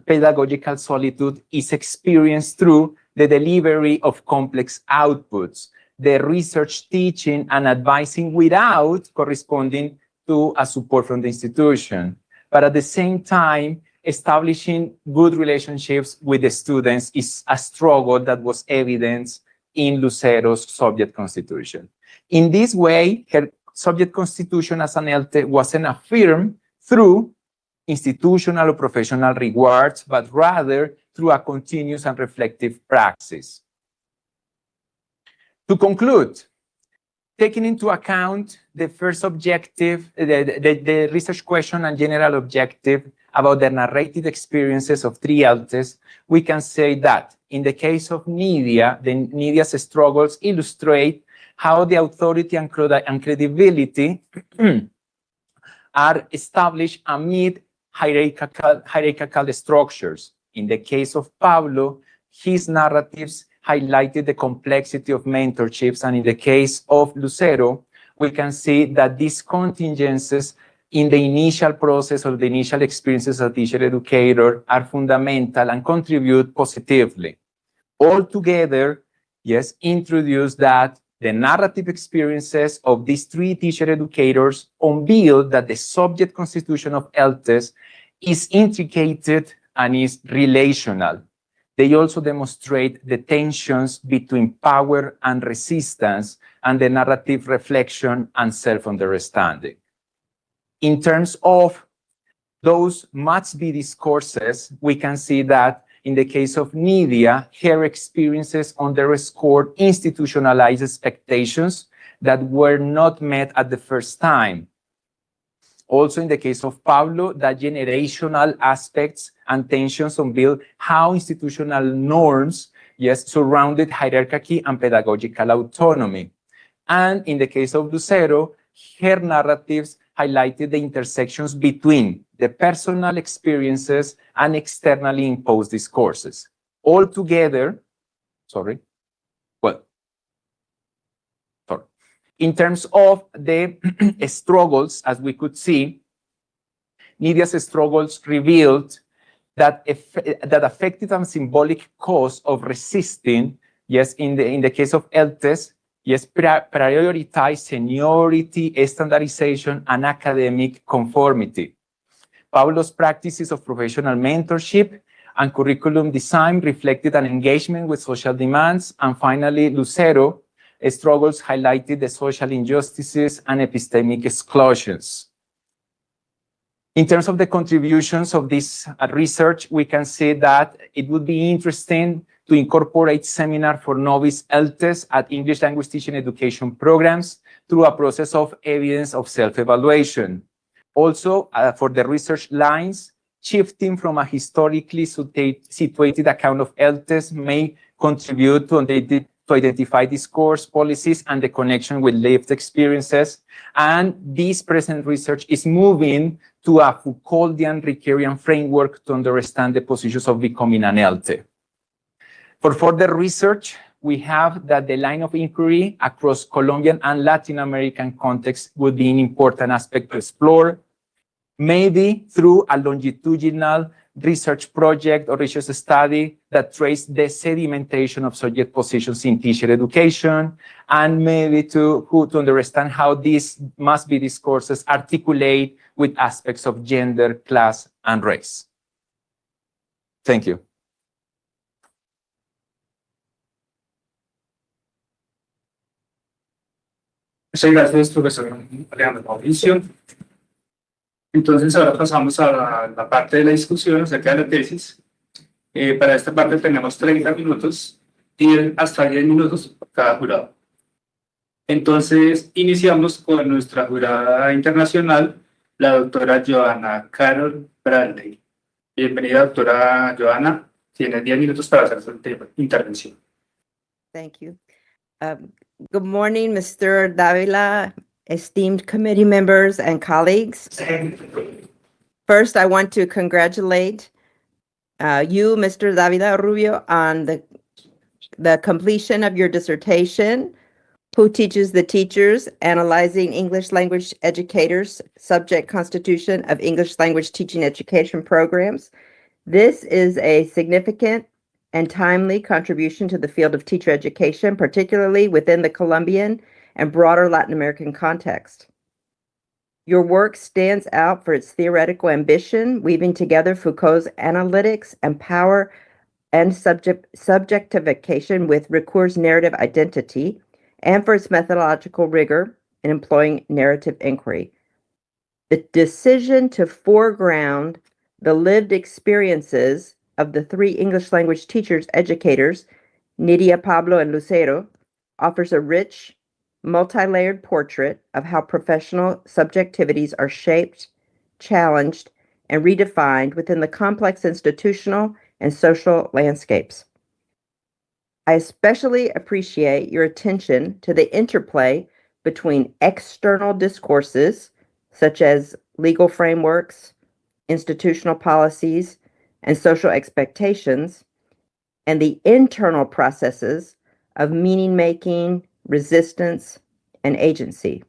Speaker 3: pedagogical solitude is experienced through the delivery of complex outputs, the research, teaching, and advising without corresponding to a support from the institution. But at the same time, establishing good relationships with the students is a struggle that was evident in Lucero's subject constitution. In this way, her subject constitution as an ELTE wasn't affirmed through institutional or professional rewards, but rather through a continuous and reflective praxis. To conclude, taking into account the first objective, the research question and general objective about the narrative experiences of three ELTEs, we can say that in the case of Nélida, Nélida's struggles illustrate how the authority and credibility are established amid hierarchical structures. In the case of Pablo, his narratives highlighted the complexity of mentorships, and in the case of Lucero, we can see that these contingencies in the initial process or the initial experiences as a teacher educator are fundamental and contribute positively. Altogether, yes, introduce that the narrative experiences of these three teacher educators unveil that the subject constitution of ELTEs is intricate and is relational. They also demonstrate the tensions between power and resistance and the narrative reflection and self-understanding. In terms of those must-be discourses, we can see that in the case of Nélida, her experiences underscored institutionalized expectations that were not met at the first time. Also, in the case of Pablo, the generational aspects and tensions unveil how institutional norms, yes, surrounded hierarchy and pedagogical autonomy. And in the case of Lucero, her narratives highlighted the intersections between the personal experiences and externally imposed discourses. Altogether, in terms of the struggles, as we could see, Nélida's struggles revealed that affective and symbolic cause of resisting, yes, in the case of ELTEs, yes, prioritize seniority, standardization, and academic conformity. Pablo's practices of professional mentorship and curriculum design reflected an engagement with social demands. And finally, Lucero struggles highlighted the social injustices and epistemic exclusions. In terms of the contributions of this research, we can say that it would be interesting to incorporate seminar for novice ELTEs at English language teaching education programs through a process of evidence of self-evaluation. Also, for the research lines, shifting from a historically situated account of ELTEs may contribute to identify discourse, policies, and the connection with lived experiences. And this present research is moving to a Foucauldian Rickerian framework to understand the positions of becoming an ELTE. For further research, we have that the line of inquiry across Colombian and Latin American contexts would be an important aspect to explore, maybe through a longitudinal research project or research study that traces the sedimentation of subject positions in teacher education, and maybe to understand how these must-be discourses articulate with aspects of gender, class, and race. Thank you.
Speaker 1: Muchas gracias, profesor Alejandro Mauricio. Entonces, ahora pasamos a la parte de la discusión acerca de la tesis. Para esta parte tenemos 30 minutos y hasta 10 minutos por cada jurado. Entonces, iniciamos con nuestra jurada internacional, la doctora Joanna Carol Bradley. Bienvenida, doctora Joanna. Tiene 10 minutos para hacer su intervención.
Speaker 4: Thank you. Good morning, Mr. Dávila, esteemed committee members and colleagues. First, I want to congratulate you, Mr. Dávila Rubio, on the completion of your dissertation, Who Teaches the Teachers? Analyzing English Language Educators, Subject Constitution of English Language Teaching Education Programs. This is a significant and timely contribution to the field of teacher education, particularly within the Colombian and broader Latin American context. Your work stands out for its theoretical ambition, weaving together Foucault's analytics and power and subjectification with Ricoeur's narrative identity, and for its methodological rigor in employing narrative inquiry. The decision to foreground the lived experiences of the three English language educators, Nélida, Pablo, and Lucero, offers a rich, multi-layered portrait of how professional subjectivities are shaped, challenged, and redefined within the complex institutional and social landscapes. I especially appreciate your attention to the interplay between external discourses, such as legal frameworks, institutional policies, and social expectations, and the internal processes of meaning-making, resistance, and agency.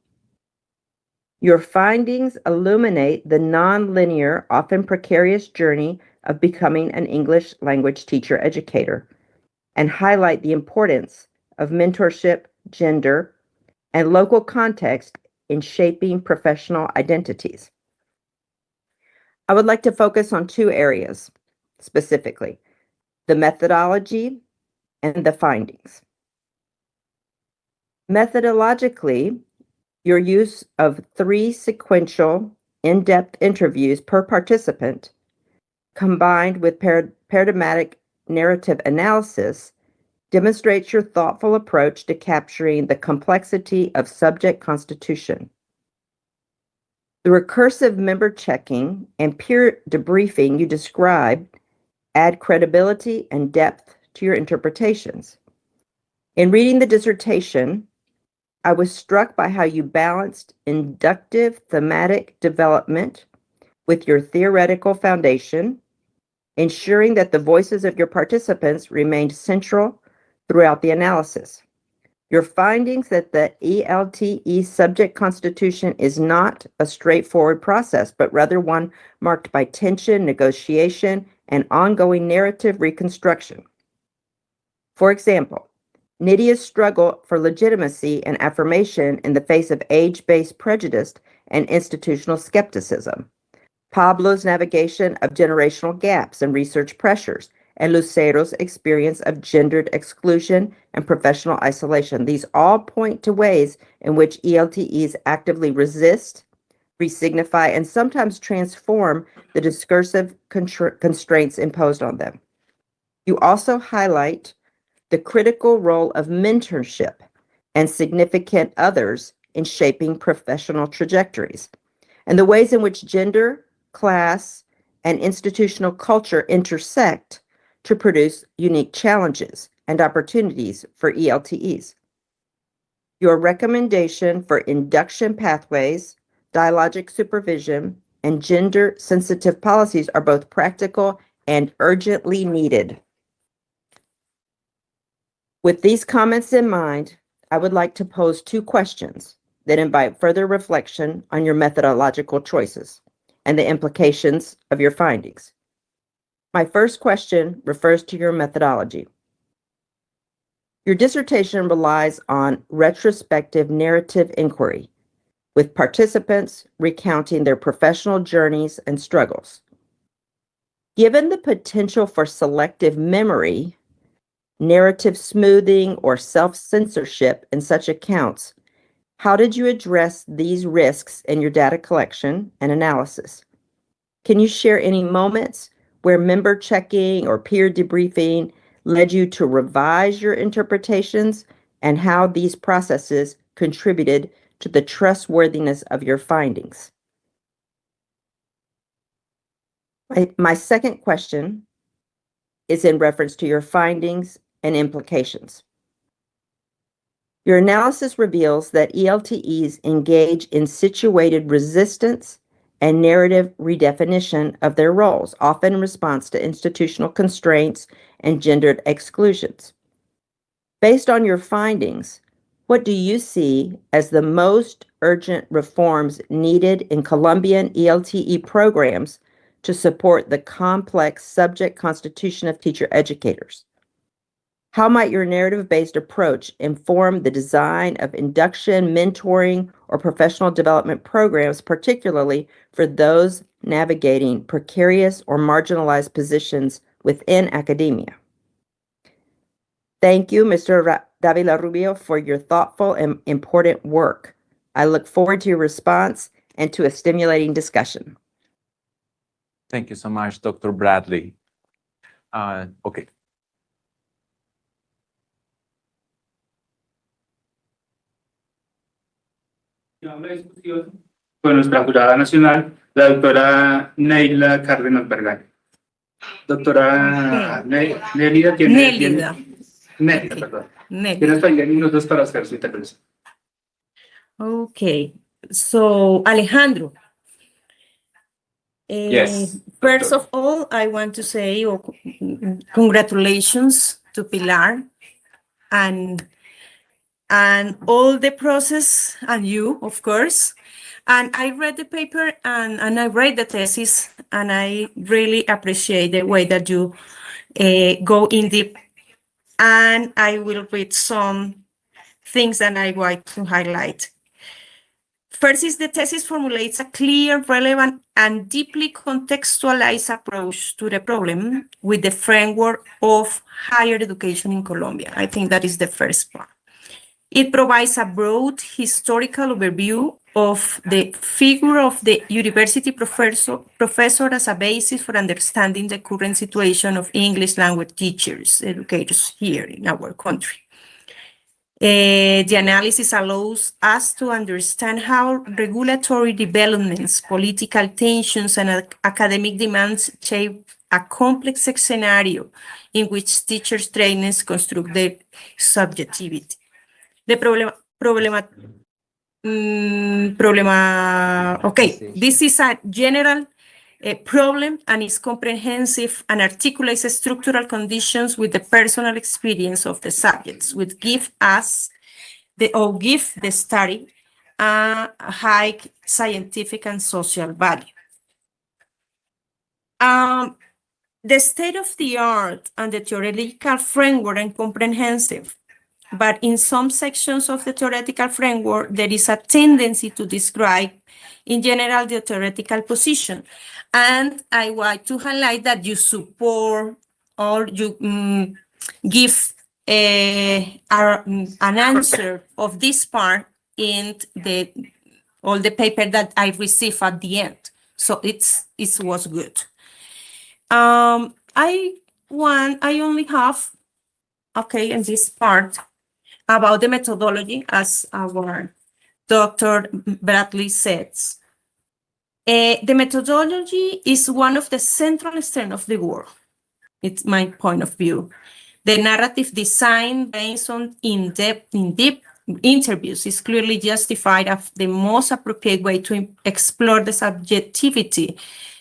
Speaker 4: Your findings illuminate the non-linear, often precarious journey of becoming an English language teacher educator and highlight the importance of mentorship, gender, and local context in shaping professional identities. I would like to focus on two areas specifically: the methodology and the findings. Methodologically, your use of 3 sequential, in-depth interviews per participant, combined with paradigmatic narrative analysis, demonstrates your thoughtful approach to capturing the complexity of subject constitution. The recursive member checking and peer debriefing you describe add credibility and depth to your interpretations. In reading the dissertation, I was struck by how you balanced inductive thematic development with your theoretical foundation, ensuring that the voices of your participants remained central throughout the analysis. Your findings that the ELTE subject constitution is not a straightforward process, but rather one marked by tension, negotiation, and ongoing narrative reconstruction. For example, Nydia's struggle for legitimacy and affirmation in the face of age-based prejudice and institutional skepticism, Pablo's navigation of generational gaps and research pressures, and Lucero's experience of gendered exclusion and professional isolation. These all point to ways in which ELTEs actively resist, resignify, and sometimes transform the discursive constraints imposed on them. You also highlight the critical role of mentorship and significant others in shaping professional trajectories, and the ways in which gender, class, and institutional culture intersect to produce unique challenges and opportunities for ELTEs. Your recommendation for induction pathways, dialogic supervision, and gender-sensitive policies are both practical and urgently needed. With these comments in mind, I would like to pose 2 questions that invite further reflection on your methodological choices and the implications of your findings. My first question refers to your methodology. Your dissertation relies on retrospective narrative inquiry, with participants recounting their professional journeys and struggles. Given the potential for selective memory, narrative smoothing, or self-censorship in such accounts, how did you address these risks in your data collection and analysis? Can you share any moments where member checking or peer debriefing led you to revise your interpretations, and how these processes contributed to the trustworthiness of your findings? My second question is in reference to your findings and implications. Your analysis reveals that ELTEs engage in situated resistance and narrative redefinition of their roles, often in response to institutional constraints and gendered exclusions. Based on your findings, what do you see as the most urgent reforms needed in Colombian ELTE programs to support the complex subject constitution of teacher educators? How might your narrative-based approach inform the design of induction, mentoring, or professional development programs, particularly for those navigating precarious or marginalized positions within academia? Thank you, Mr. Dávila Rubio, for your thoughtful and important work. I look forward to your response and to a stimulating discussion.
Speaker 3: Thank you so much, Dr. Bradley. Okay.
Speaker 1: Con nuestra jurada nacional, la doctora Nélida Cárdenas Vergaño. Doctora Nélida tiene...
Speaker 5: Nélida.
Speaker 1: Nélida, perdón.
Speaker 5: Next.
Speaker 1: Tiene 20 minutos para hacer su intervención.
Speaker 5: Okay, so Alejandro.
Speaker 2: Yes,
Speaker 5: First
Speaker 2: doctor.
Speaker 5: of all, I want to say congratulations to Pilar and all the process and you, of course. And I read the paper and I read the thesis, and I really appreciate the way that you go in deep. And I will read some things that I want to highlight. First is the thesis formulates a clear, relevant, and deeply contextualized approach to the problem with the framework of higher education in Colombia. I think that is the first part. It provides a broad historical overview of the figure of the university professor as a basis for understanding the current situation of English language teachers, educators here in our country. The analysis allows us to understand how regulatory developments, political tensions, and academic demands shape a complex scenario in which teachers' trainers construct their subjectivity. The this is a general problem and is comprehensive and articulates structural conditions with the personal experience of the subjects, which give the study a high scientific and social value. The state of the art and the theoretical framework are comprehensive, but in some sections of the theoretical framework, there is a tendency to describe, in general, the theoretical position. And I want to highlight that you support or you give an answer of this part in all the paper that I received at the end. So it was good. I only have, in this part, about the methodology, as our Dr. Bradley says. The methodology is one of the central strengths of the work. It's my point of view. The narrative design based on in-depth interviews is clearly justified as the most appropriate way to explore the subjectivity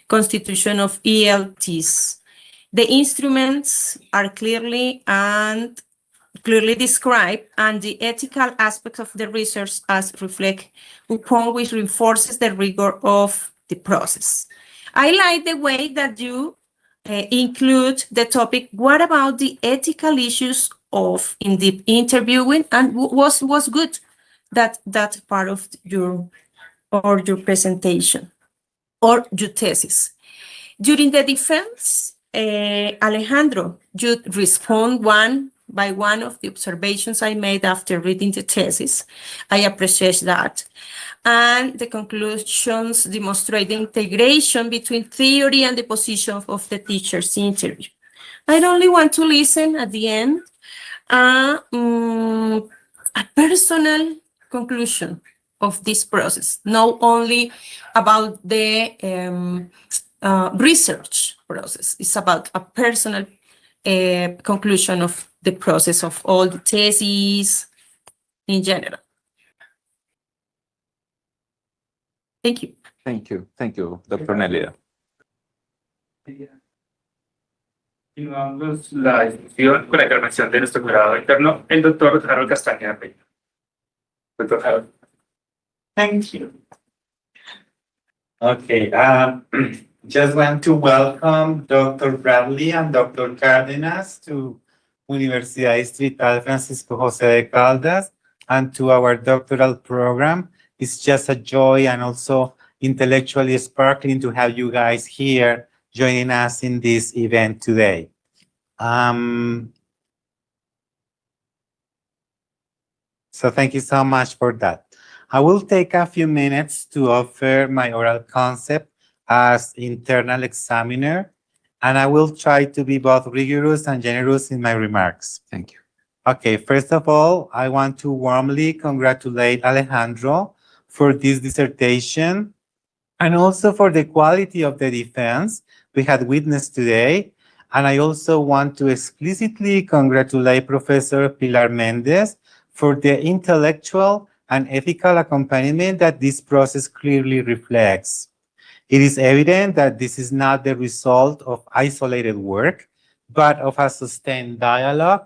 Speaker 5: constitution of ELTs. The instruments are clearly described, and the ethical aspects of the research as reflect upon which reinforces the rigor of the process. I like the way that you include the topic, what about the ethical issues of in-depth interviewing, and was good that part of your presentation or your thesis. During the defense, Alejandro, you respond one by one of the observations I made after reading the thesis. I appreciate that. And the conclusions demonstrate the integration between theory and the position of the teacher's interview. I only want to listen at the end a personal conclusion of this process, not only about the research process. It's about a personal conclusion of the process of all the theses in general. Thank you.
Speaker 3: Thank you. Thank you, Dr. Nélida.
Speaker 1: Continuamos la discusión con la intervención de nuestro jurado interno, el doctor Castañeda. Dr. Harold.
Speaker 6: Thank you. Okay, just want to welcome Dr. Bradley and Dr. Cárdenas to
Speaker 7: Universidad Distrital Francisco José de Caldas and to our doctoral program. It's just a joy and also intellectually sparkling to have you guys here joining us in this event today. So thank you so much for that. I will take a few minutes to offer my oral concept as internal examiner, and I will try to be both rigorous and generous in my remarks.
Speaker 3: Thank you.
Speaker 7: Okay, first of all, I want to warmly congratulate Alejandro for this dissertation and also for the quality of the defense we had witnessed today. And I also want to explicitly congratulate Professor Pilar Méndez for the intellectual and ethical accompaniment that this process clearly reflects. It is evident that this is not the result of isolated work, but of a sustained dialogue,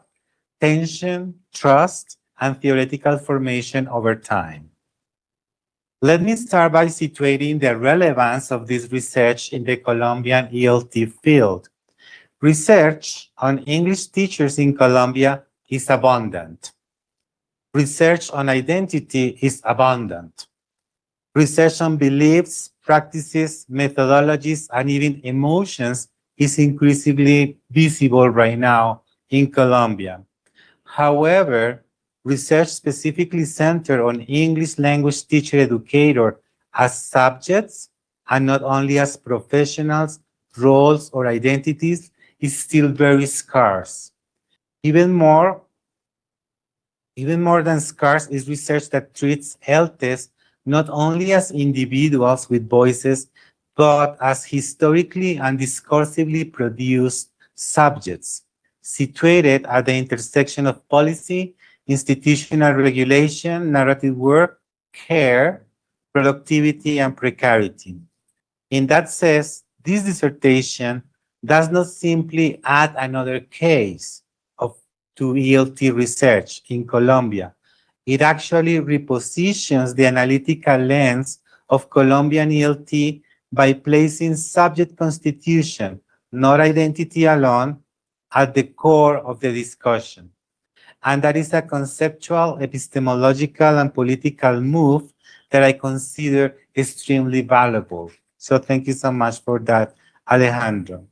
Speaker 7: tension, trust, and theoretical formation over time. Let me start by situating the relevance of this research in the Colombian ELT field. Research on English teachers in Colombia is abundant. Research on identity is abundant. Research on beliefs, practices, methodologies, and even emotions is increasingly visible right now in Colombia. However, research specifically centered on English language teacher educator as subjects and not only as professionals, roles, or identities is still very scarce. Even more than scarce is research that treats ELTEs not only as individuals with voices, but as historically and discursively produced subjects, situated at the intersection of policy, institutional regulation, narrative work, care, productivity, and precarity. In that sense, this dissertation does not simply add another case to ELT research in Colombia. It actually repositions the analytical lens of Colombian ELT by placing subject constitution, not identity alone, at the core of the discussion. And that is a conceptual, epistemological, and political move that I consider extremely valuable. So thank you so much for that, Alejandro.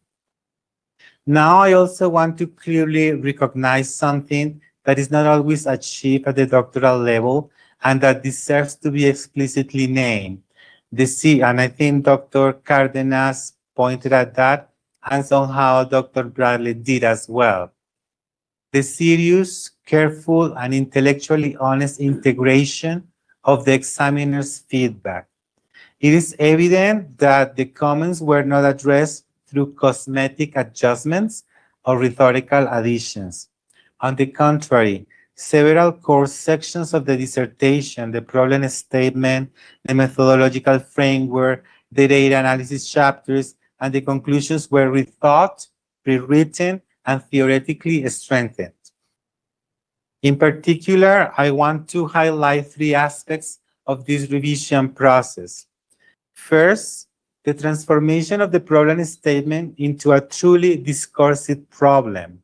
Speaker 7: Now, I also want to clearly recognize something that is not always achieved at the doctoral level and that deserves to be explicitly named. And I think Dr. Cárdenas pointed at that, and somehow Dr. Bradley did as well. The serious, careful, and intellectually honest integration of the examiner's feedback. It is evident that the comments were not addressed through cosmetic adjustments or rhetorical additions. On the contrary, several core sections of the dissertation, the problem statement, the methodological framework, the data analysis chapters, and the conclusions were rethought, rewritten, and theoretically strengthened. In particular, I want to highlight three aspects of this revision process. First, the transformation of the problem statement into a truly discursive problem.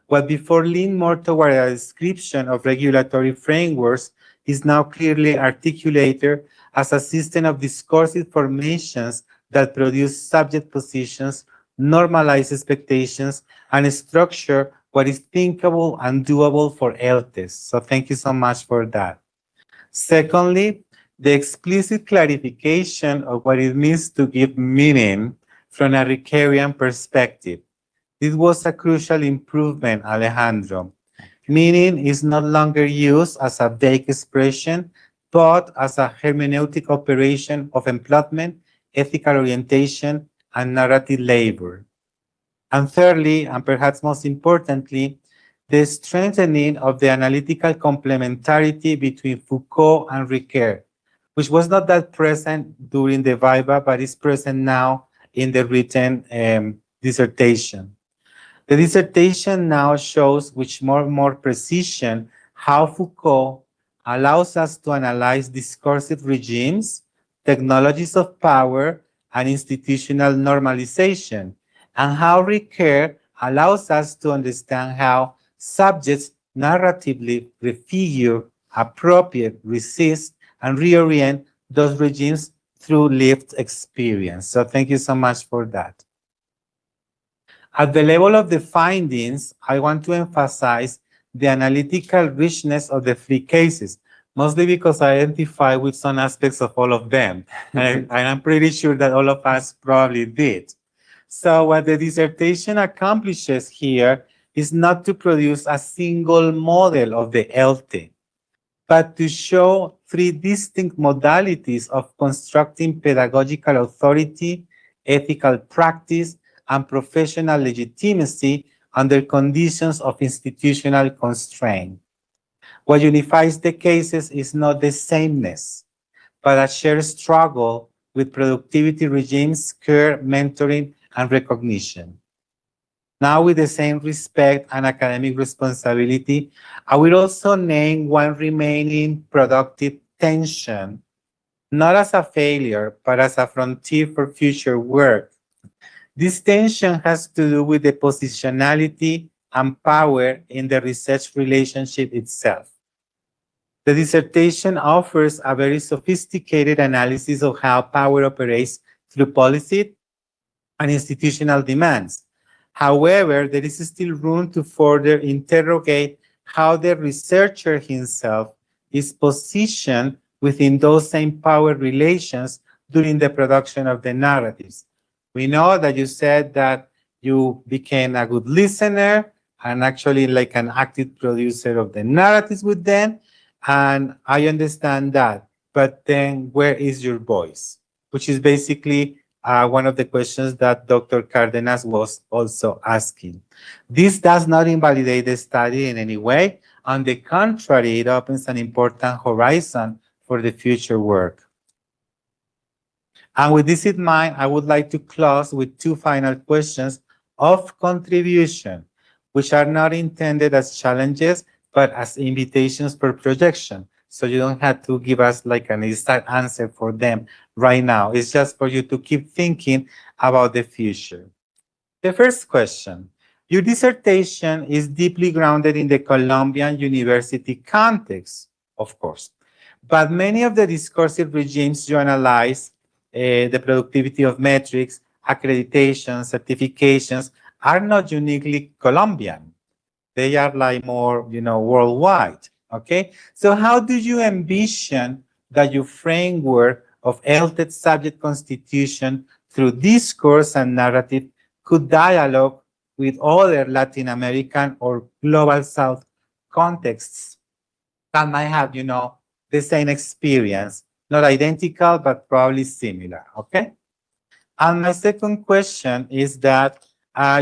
Speaker 7: What before leaned more toward a description of regulatory frameworks is now clearly articulated as a system of discursive formations that produce subject positions, normalize expectations, and structure what is thinkable and doable for ELTEs. So thank you so much for that. Secondly, the explicit clarification of what it means to give meaning from a Rickerian perspective. This was a crucial improvement, Alejandro. Meaning is no longer used as a vague expression, but as a hermeneutic operation of employment, ethical orientation, and narrative labor. And thirdly, and perhaps most importantly, the strengthening of the analytical complementarity between Foucault and Ricoeur, which was not that present during the Viva, but is present now in the written dissertation. The dissertation now shows with more precision how Foucault allows us to analyze discursive regimes, technologies of power, and institutional normalization, and how Ricoeur allows us to understand how subjects narratively prefigure, appropriate, resist, and reorient those regimes through lived experience. So thank you so much for that. At the level of the findings, I want to emphasize the analytical richness of the three cases, mostly because I identify with some aspects of all of them. And I'm pretty sure that all of us probably did. So what the dissertation accomplishes here is not to produce a single model of the ELTE, but to show three distinct modalities of constructing pedagogical authority, ethical practice, and professional legitimacy under conditions of institutional constraint. What unifies the cases is not the sameness, but a shared struggle with productivity regimes, care, mentoring, and recognition. Now, with the same respect and academic responsibility, I will also name one remaining productive tension, not as a failure, but as a frontier for future work. This tension has to do with the positionality and power in the research relationship itself. The dissertation offers a very sophisticated analysis of how power operates through policy and institutional demands. However, there is still room to further interrogate how the researcher himself is positioned within those same power relations during the production of the narratives. We know that you said that you became a good listener and actually like an active producer of the narratives with them, and I understand that. But then where is your voice? Which is basically one of the questions that Dr. Cárdenas was also asking. This does not invalidate the study in any way. On the contrary, it opens an important horizon for the future work. And with this in mind, I would like to close with two final questions of contribution, which are not intended as challenges, but as invitations for projection. So you don't have to give us like an exact answer for them right now. It's just for you to keep thinking about the future. The first question, your dissertation is deeply grounded in the Colombian university context, of course, but many of the discursive regimes you analyze, the productivity of metrics, accreditation, certifications, are not uniquely Colombian. They are like more, worldwide, okay? So how do you envision that your framework of ELTE subject constitution through discourse and narrative could dialogue with other Latin American or global South contexts that might have, the same experience, not identical, but probably similar, okay? And my second question is that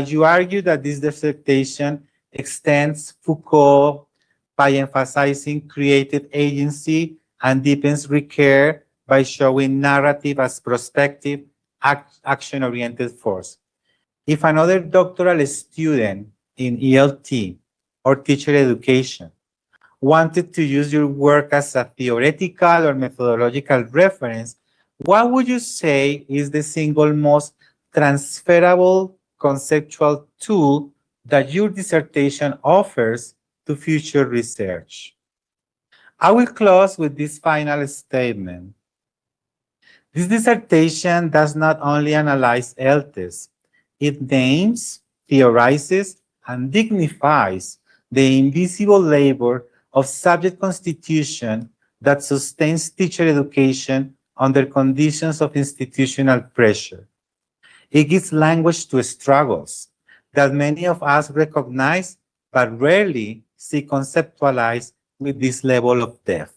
Speaker 7: you argue that this dissertation extends Foucault by emphasizing creative agency and deepens recare by showing narrative as prospective, action-oriented force. If another doctoral student in ELT or teacher education wanted to use your work as a theoretical or methodological reference, what would you say is the single most transferable conceptual tool that your dissertation offers to future research? I will close with this final statement. This dissertation does not only analyze ELTEs, it names, theorizes, and dignifies the invisible labor of subject constitution that sustains teacher education under conditions of institutional pressure. It gives language to struggles that many of us recognize but rarely see conceptualized with this level of depth.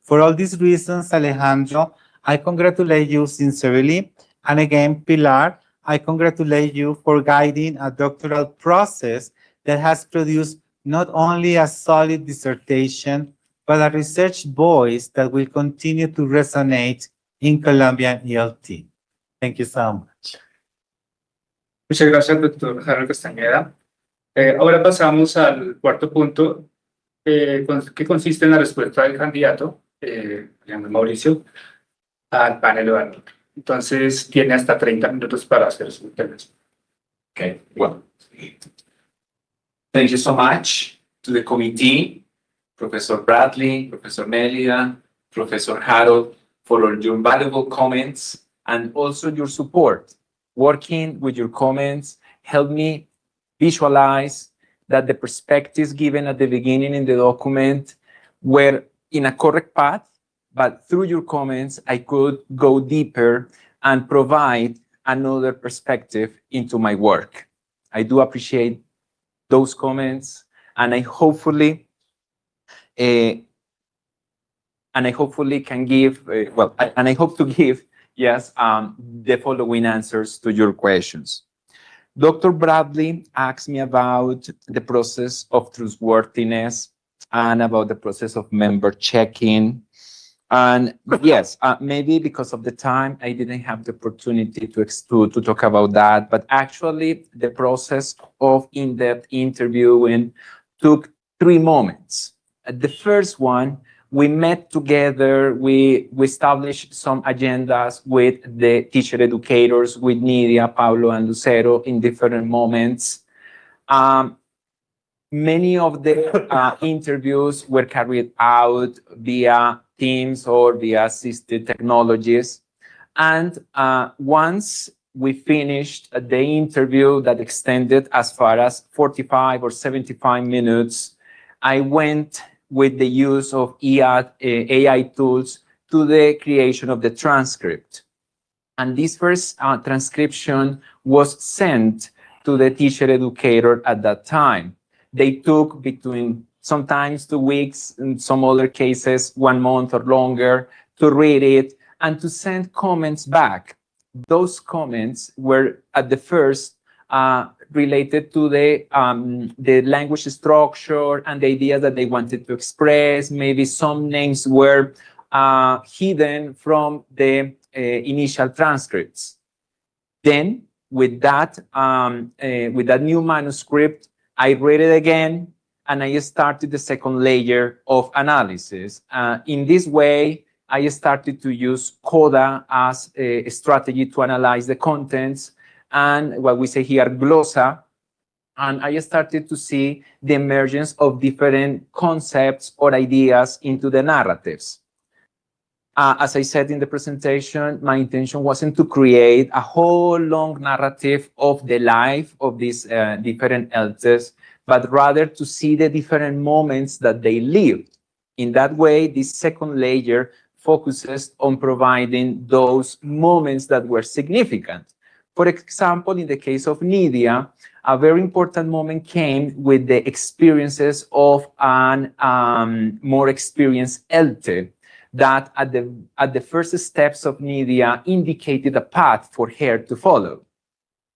Speaker 7: For all these reasons, Alejandro, I congratulate you sincerely. And again, Pilar, I congratulate you for guiding a doctoral process that has produced not only a solid dissertation, but a research voice that will continue to resonate in Colombian ELT. Thank you so much.
Speaker 1: Muchas gracias, doctor Castañeda. Ahora pasamos al cuarto punto, que consiste en la respuesta del candidato, Mauricio, al panel evaluador. Entonces, tiene hasta 30 minutos para hacer su intervención.
Speaker 2: Okay, well, Thank you so much to the committee, Professor Bradley, Professor Nélida, Professor Harold, for all your valuable comments and also your support. Working with your comments helped me visualize that the perspectives given at the beginning in the document were in a correct path, but through your comments, I could go deeper and provide another perspective into my work. I do appreciate those comments, and I hopefully can give, and I hope to give, yes, the following answers to your questions. Dr. Bradley asked me about the process of trustworthiness and about the process of member checking. And yes, maybe because of the time, I didn't have the opportunity to talk about that. But actually, the process of in-depth interviewing took 3 moments. The first one, we met together, we established some agendas with the teacher educators, with Nidia, Paulo, and Lucero in different moments. Many of the interviews were carried out via Teams or via assisted technologies. And once we finished the interview that extended as far as 45 or 75 minutes, I went with the use of AI tools to the creation of the transcript. And this first transcription was sent to the teacher educator at that time. They took between sometimes 2 weeks, in some other cases, 1 month or longer, to read it and to send comments back. Those comments were at the first related to the language structure and the ideas that they wanted to express. Maybe some names were hidden from the initial transcripts. Then, with that new manuscript, I read it again, and I started the second layer of analysis. In this way, I started to use CODA as a strategy to analyze the contents, and what we say here, glossa, and I started to see the emergence of different concepts or ideas into the narratives. As I said in the presentation, my intention wasn't to create a whole long narrative of the life of these different elders, but rather to see the different moments that they lived. In that way, this second layer focuses on providing those moments that were significant. For example, in the case of Nidia, a very important moment came with the experiences of an more experienced elder that at the first steps of Nidia indicated a path for her to follow.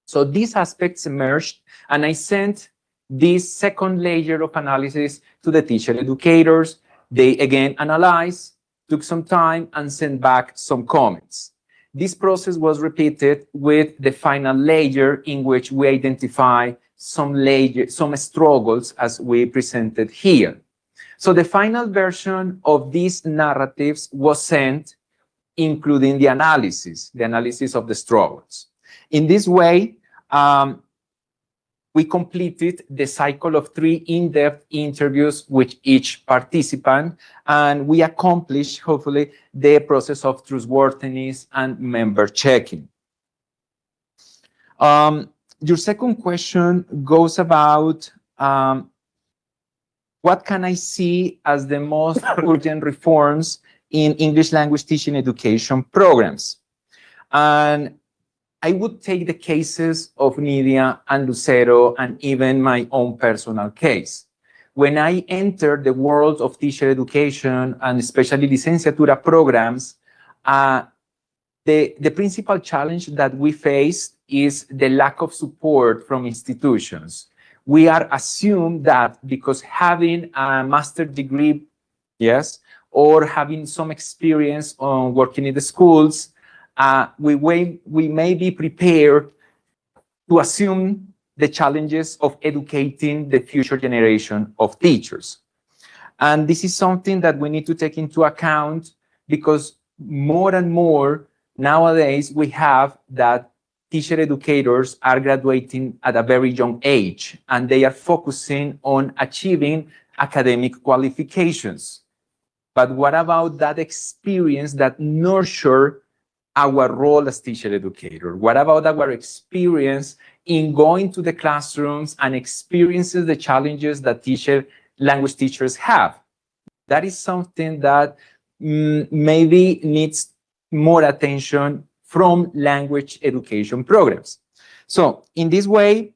Speaker 2: So these aspects emerged, and I sent this second layer of analysis to the teacher educators. They again analyzed, took some time, and sent back some comments. This process was repeated with the final layer, in which we identify some struggles as we presented here. So the final version of these narratives was sent, including the analysis of the struggles. In this way, we completed the cycle of 3 in-depth interviews with each participant, and we accomplished, hopefully, the process of trustworthiness and member checking. Your second question goes about what can I see as the most urgent reforms in English language teaching education programs? And I would take the cases of Nidia and Lucero and even my own personal case. When I entered the world of teacher education and especially licenciatura programs, the principal challenge that we faced is the lack of support from institutions. We are assumed that because having a master's degree, yes, or having some experience on working in the schools, we may be prepared to assume the challenges of educating the future generation of teachers. And this is something that we need to take into account, because more and more nowadays we have that
Speaker 3: teacher educators are graduating at a very young age, and they are focusing on achieving academic qualifications. But what about that experience that nurture our role as teacher educator? What about our experience in going to the classrooms and experiences the challenges that language teachers have? That is something that maybe needs more attention from language education programs. So in this way,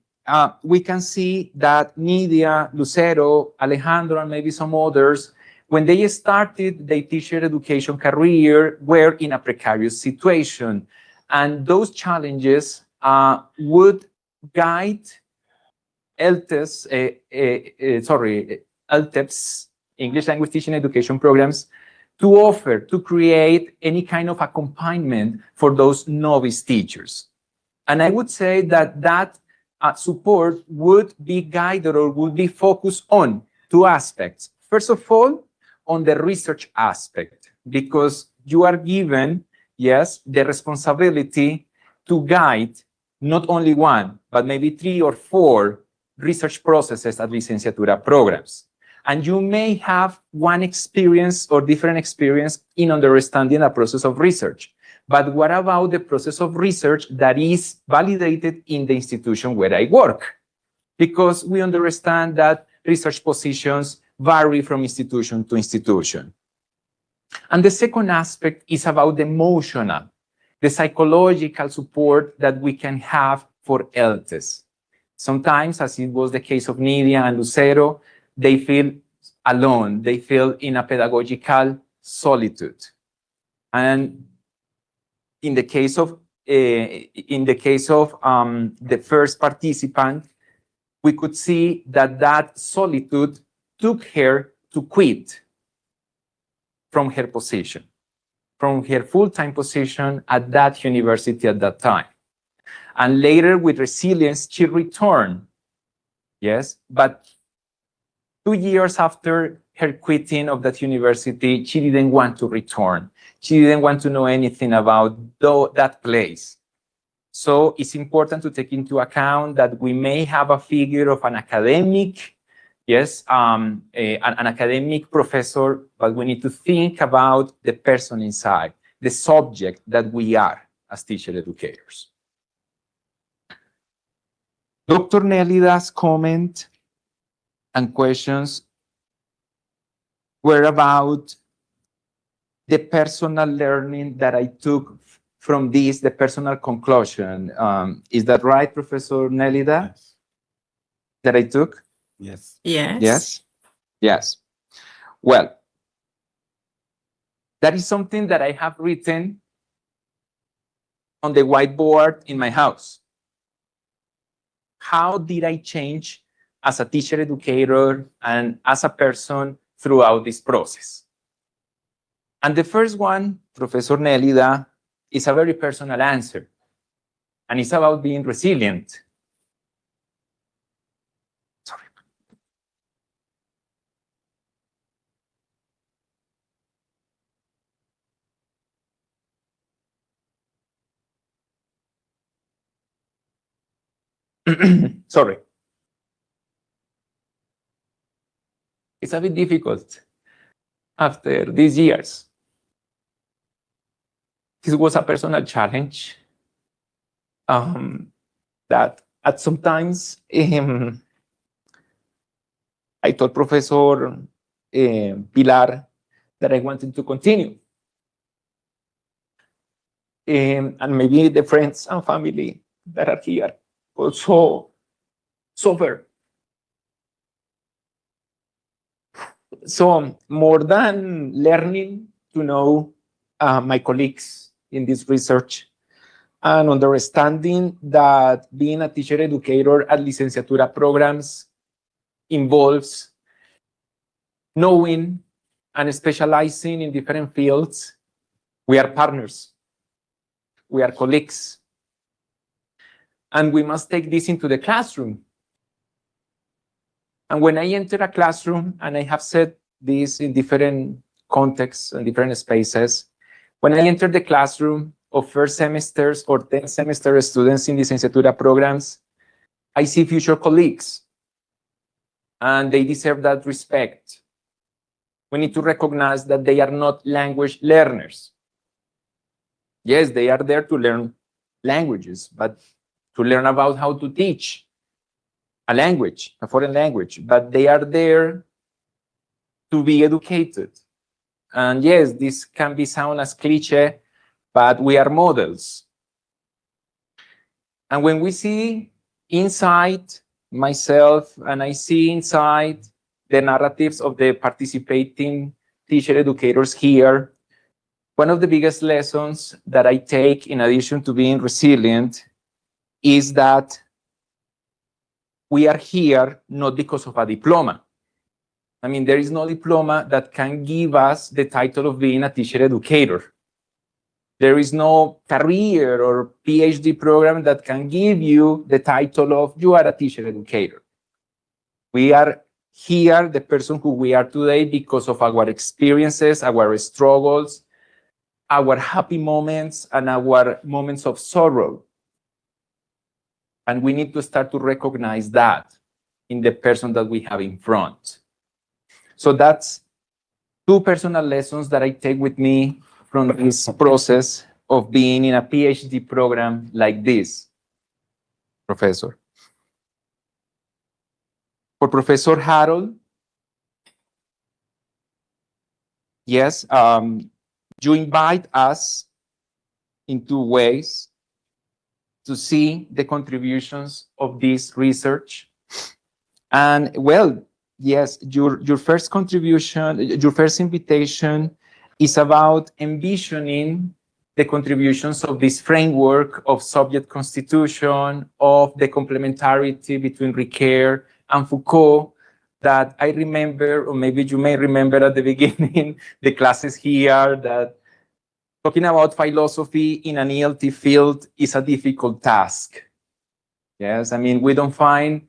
Speaker 3: we can see that Nélida, Lucero, Alejandro, and maybe some others, when they started their teacher education career, were in a precarious situation. And those challenges would guide LTEP's, English Language Teaching Education programs, to offer, to create any kind of accompaniment for those novice teachers. And I would say that that support would be guided or would be focused on two aspects. First of all, on the research aspect, because you are given, yes, the responsibility to guide not only one, but maybe 3 or 4 research processes at licenciatura programs. And you may have one experience or different experience in understanding a process of research. But what about the process of research that is validated in the institution where I work? Because we understand that research positions vary from institution to institution. And the second aspect is about the emotional, the psychological support that we can have for LTES. Sometimes, as it was the case of Nélida and Lucero, they feel alone, they feel in a pedagogical solitude. And in the case of the first participant, we could see that that solitude took her to quit from her position, from her full-time position at that university at that time. And later, with resilience, she returned, yes, but 2 years after her quitting of that university, she didn't want to return. She didn't want to know anything about that place. So it's important to take into account that we may have a figure of an academic, yes, an academic professor, but we need to think about the person inside, the subject that we are as teacher educators. Dr. Nélida's comment and questions were about the personal learning that I took from this, the personal conclusion. Is that right, Professor Nélida?
Speaker 7: Yes.
Speaker 3: That I took?
Speaker 7: Yes.
Speaker 5: Yes.
Speaker 3: Yes? Yes. Well, that is something that I have written on the whiteboard in my house. How did I change as a teacher educator and as a person throughout this process? And the first one, Professor Nélida, is a very personal answer. And it's about being resilient. Sorry. Sorry. It's a bit difficult after these years. This was a personal challenge that at some times I told Professor Pilar that I wanted to continue. And maybe the friends and family that are here also suffer. So more than learning to know my colleagues in this research and understanding that being a teacher educator at licenciatura programs involves knowing and specializing in different fields, we are partners, we are colleagues, and we must take this into the classroom. And when I enter a classroom, and I have said this in different contexts and different spaces, when I enter the classroom of first semesters or 10th semester students in licenciatura programs, I see future colleagues, and they deserve that respect. We need to recognize that they are not language learners. Yes, they are there to learn languages, but to learn about how to teach a language, a foreign language, but they are there to be educated. And yes, this can be sound as cliche, but we are models. And when we see inside myself and I see inside the narratives of the participating teacher educators here, one of the biggest lessons that I take, in addition to being resilient, is that we are here not because of a diploma. I mean, there is no diploma that can give us the title of being a teacher educator. There is no career or PhD program that can give you the title of you are a teacher educator. We are here, the person who we are today, because of our experiences, our struggles, our happy moments, and our moments of sorrow. And we need to start to recognize that in the person that we have in front. So that's two personal lessons that I take with me from this process of being in a PhD program like this, Professor. For Professor Harold, yes, you invite us in two ways to see the contributions of this research. And well, yes, your first contribution, your first invitation is about envisioning the contributions of this framework of subject constitution, of the complementarity between Ricoeur and Foucault, that I remember, or maybe you may remember at the beginning, the classes here, that talking about philosophy in an ELT field is a difficult task. Yes, I mean, we don't find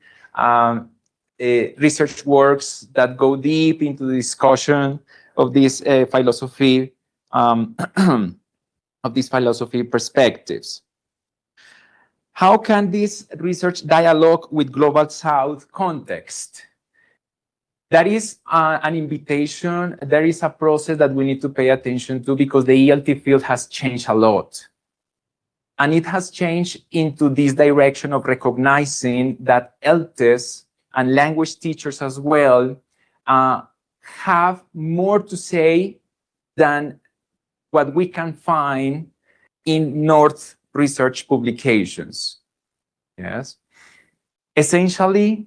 Speaker 3: research works that go deep into the discussion of this philosophy, of these philosophy perspectives. How can this research dialogue with Global South context? That is an invitation. There is a process that we need to pay attention to because the ELT field has changed a lot. And it has changed into this direction of recognizing that ELTs and language teachers as well have more to say than what we can find in North research publications. Yes. Essentially,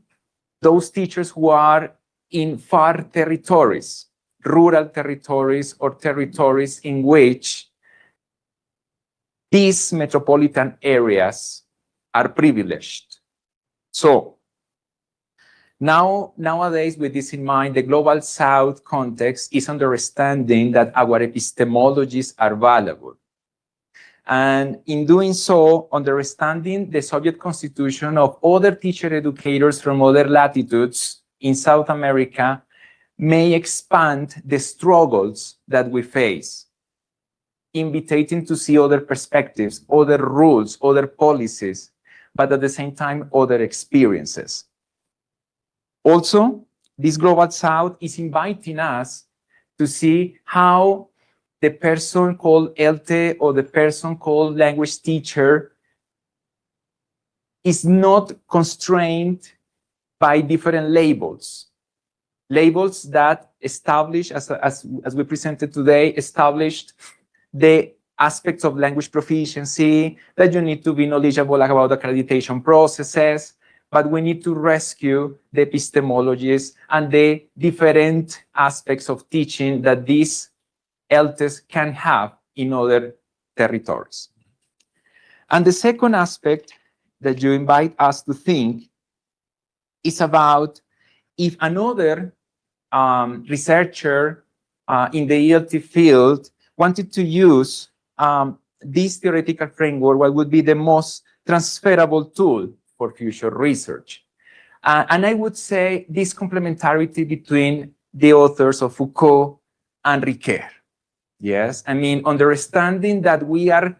Speaker 3: those teachers who are in far territories, rural territories, or territories in which these metropolitan areas are privileged. So nowadays, with this in mind, the Global South context is understanding that our epistemologies are valuable. And in doing so, understanding the subject constitution of other teacher educators from other latitudes in South America may expand the struggles that we face, inviting to see other perspectives, other rules, other policies, but at the same time, other experiences. Also, this Global South is inviting us to see how the person called ELTE or the person called language teacher is not constrained by different labels. Labels that establish, as we presented today, established the aspects of language proficiency, that you need to be knowledgeable about accreditation processes, but we need to rescue the epistemologies and the different aspects of teaching that these ELTs can have in other territories. And the second aspect that you invite us to think is about if another researcher in the ELT field wanted to use this theoretical framework, what would be the most transferable tool for future research? And I would say this complementarity between the authors of Foucault and Ricoeur. Yes, I mean, understanding that we are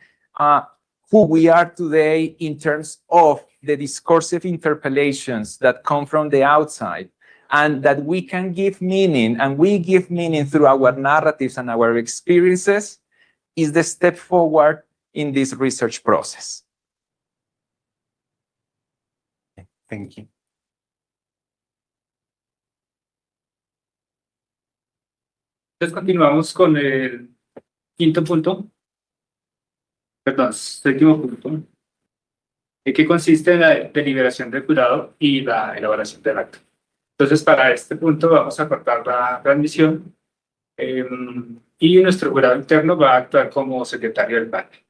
Speaker 3: who we are today in terms of the discursive interpellations that come from the outside, and that we can give meaning, and we give meaning through our narratives and our experiences, is the step forward in this research process.
Speaker 7: Thank you.
Speaker 1: Entonces continuamos con el quinto punto, perdón, séptimo punto, que consiste en la deliberación del jurado y la elaboración del acto. Entonces, para este punto vamos a cortar la transmisión y nuestro jurado interno va a actuar como secretario del panel.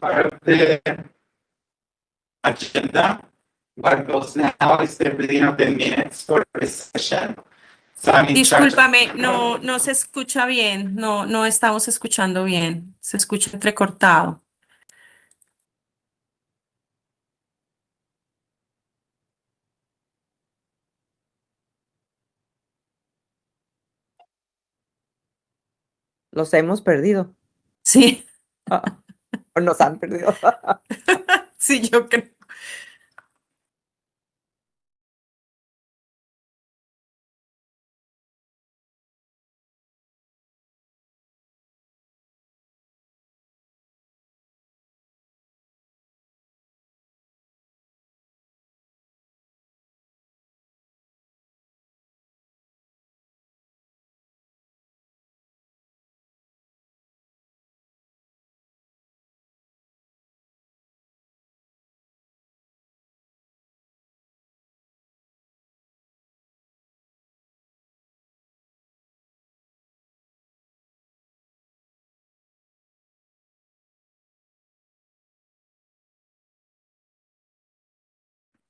Speaker 7: part of the agenda. What goes now is the reading of the minutes for this session. So I'm in charge.
Speaker 5: Discúlpame, no se escucha bien, no estamos escuchando bien, se escucha entrecortado.
Speaker 4: Los hemos perdido.
Speaker 5: Sí,
Speaker 4: O nos han perdido.
Speaker 5: sí, yo creo.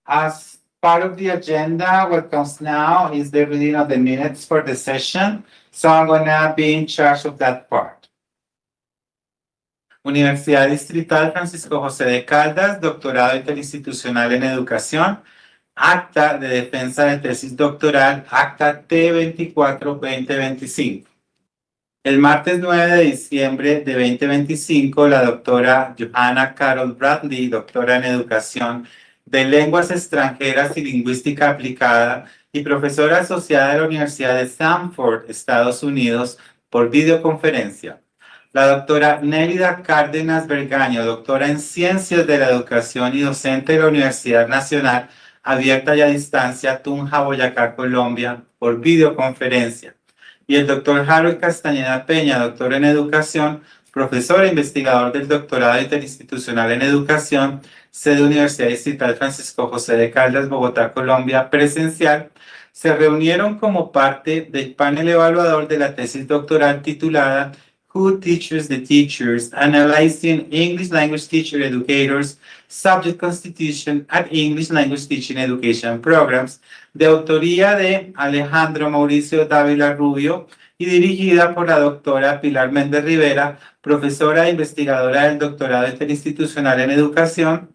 Speaker 7: As part of the agenda, what comes now is the reading of the minutes for the session. So I'm gonna be in charge of that part. Universidad Distrital Francisco José de Caldas, Doctorado Interinstitucional en Educación, Acta de Defensa de Tesis Doctoral, Acta T24-2025. El martes 9 de diciembre de 2025, la doctora Joanna Bradley, doctora en Educación de Lenguas Extranjeras y Lingüística Aplicada y profesora asociada de la Universidad de Samford, Estados Unidos, por videoconferencia. La doctora Nélida Cárdenas Vergaño, doctora en Ciencias de la Educación y docente de la Universidad Nacional, Abierta y a Distancia, Tunja, Boyacá, Colombia, por videoconferencia. Y el doctor Castañeda Peña, doctor en Educación, profesor e investigador del Doctorado Interinstitucional en Educación, sede Universidad Distrital Francisco José de Caldas, Bogotá, Colombia, presencial, se reunieron como parte del panel evaluador de la tesis doctoral titulada Who Teaches the Teachers? Analyzing English Language Teacher Educators, SubjectConstitution and English Language Teaching Education Programs, de autoría de Alejandro, Mauricio, Dávila, Rubio, y dirigida por la doctora Pilar Méndez Rivera, profesora e investigadora del Doctorado Interinstitucional en Educación,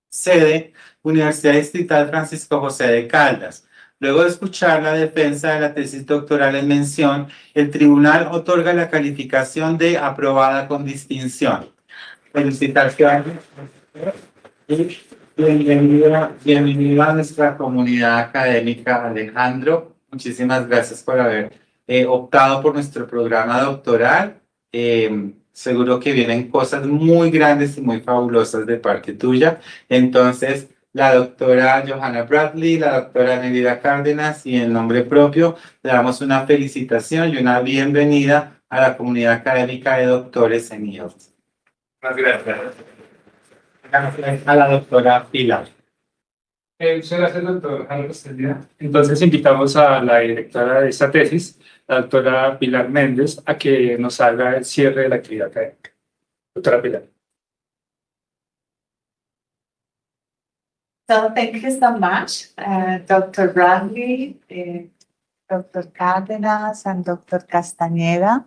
Speaker 7: sede Universidad Distrital Francisco José de Caldas. Luego de escuchar la defensa de la tesis doctoral en mención, el tribunal otorga la calificación de aprobada con distinción. Felicitaciones. Y bienvenido a nuestra comunidad académica, Alejandro. Muchísimas gracias por haber optado por nuestro programa doctoral. Seguro que vienen cosas muy grandes y muy fabulosas de parte tuya. Entonces, la doctora Joanna Bradley, la doctora Nélida Cárdenas y en nombre propio le damos una felicitación y una bienvenida a la comunidad académica de doctores en IELTS.
Speaker 1: Muchas gracias.
Speaker 7: A la doctora Pilar.
Speaker 1: Muchas gracias, doctor Castañeda. Entonces invitamos a la directora de esta tesis, la doctora Pilar Méndez, a que nos haga el cierre de la actividad académica. Doctora Pilar.
Speaker 8: So thank you so much, Dr. Bradley, Dr. Cárdenas, and Dr. Castañeda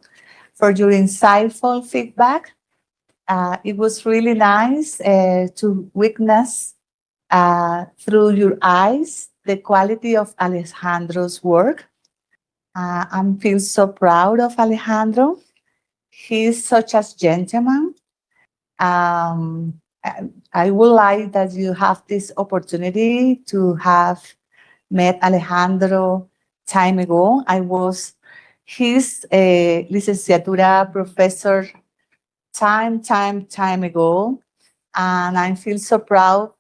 Speaker 8: for your insightful feedback. It was really nice to witness through your eyes the quality of Alejandro's work. I feel so proud of Alejandro. He's such a gentleman. I would like that you have this opportunity to have met Alejandro time ago. I was his licenciatura professor time ago, and I feel so proud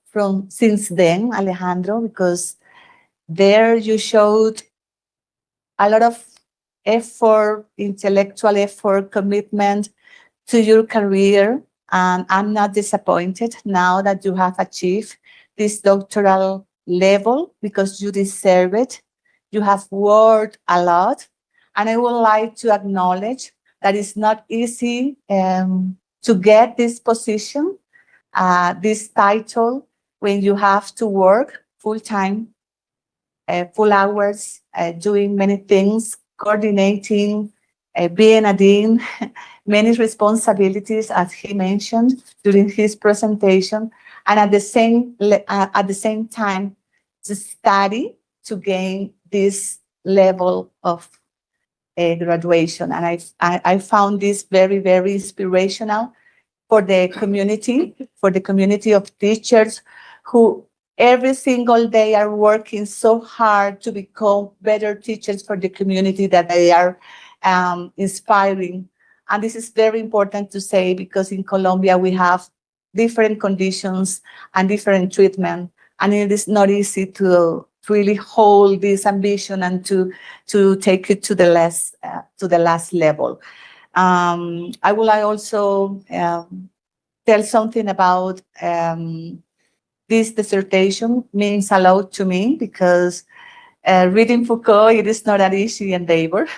Speaker 8: since then, Alejandro, because there you showed a lot of effort, intellectual effort, commitment to your career. And I'm not disappointed now that you have achieved this doctoral level because you deserve it. You have worked a lot. And I would like to acknowledge that it's not easy to get this position this title when you have to work full-time, full hours, doing many things, coordinating, being a dean, many responsibilities, as he mentioned during his presentation, and at the same time, to study to gain this level of graduation. And I found this very, very inspirational for the community of teachers who every single day are working so hard to become better teachers for the community that they are inspiring. And this is very important to say because in Colombia we have different conditions and different treatment, and it is not easy to really hold this ambition and to take it to the last level. I would like also tell something about this dissertation means a lot to me because reading Foucault, it is not an easy endeavor.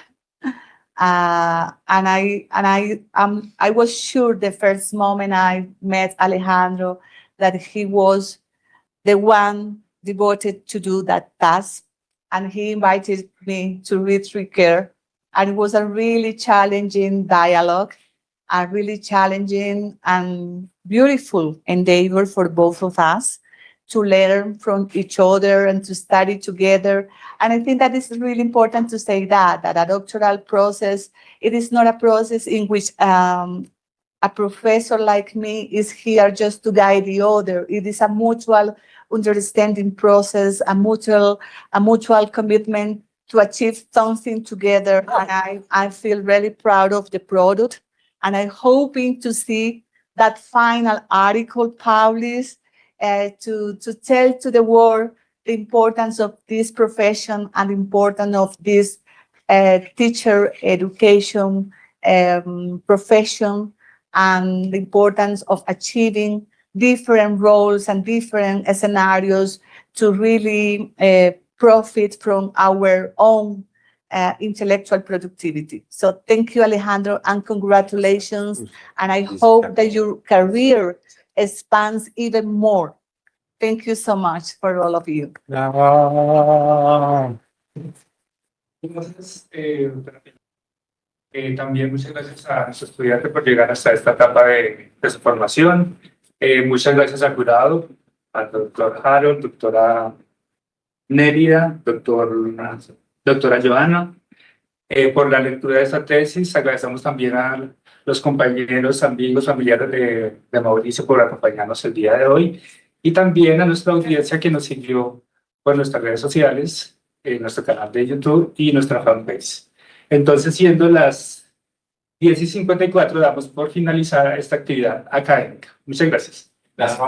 Speaker 8: And I was sure the first moment I met Alejandro that he was the one devoted to do that task. And he invited me to read Rivera. And it was a really challenging dialogue, a really challenging and beautiful endeavor for both of us to learn from each other and to study together. And I think that it's really important to say that a doctoral process, it is not a process in which a professor like me is here just to guide the other. It is a mutual understanding process, a mutual commitment to achieve something together. And I feel really proud of the product. And I'm hoping to see that final article published to tell to the world the importance of this profession and the importance of this teacher education profession and the importance of achieving different roles and different scenarios to really profit from our own intellectual productivity. So thank you, Alejandro, and congratulations. And I hope that your career expands even more. Thank you so much for all of you.
Speaker 1: Entonces, también muchas gracias a nuestros estudiantes por llegar hasta esta etapa de su formación. Muchas gracias al jurado, al doctor Harold, doctora Nélida, doctora Joanna, por la lectura de esta tesis. Agradecemos también a los compañeros, amigos, familiares de Mauricio por acompañarnos el día de hoy y también a nuestra audiencia que nos siguió por nuestras redes sociales, nuestro canal de YouTube y nuestra fanpage. Entonces, siendo las 10:54, damos por finalizada esta actividad académica. Muchas gracias.
Speaker 2: Gracias.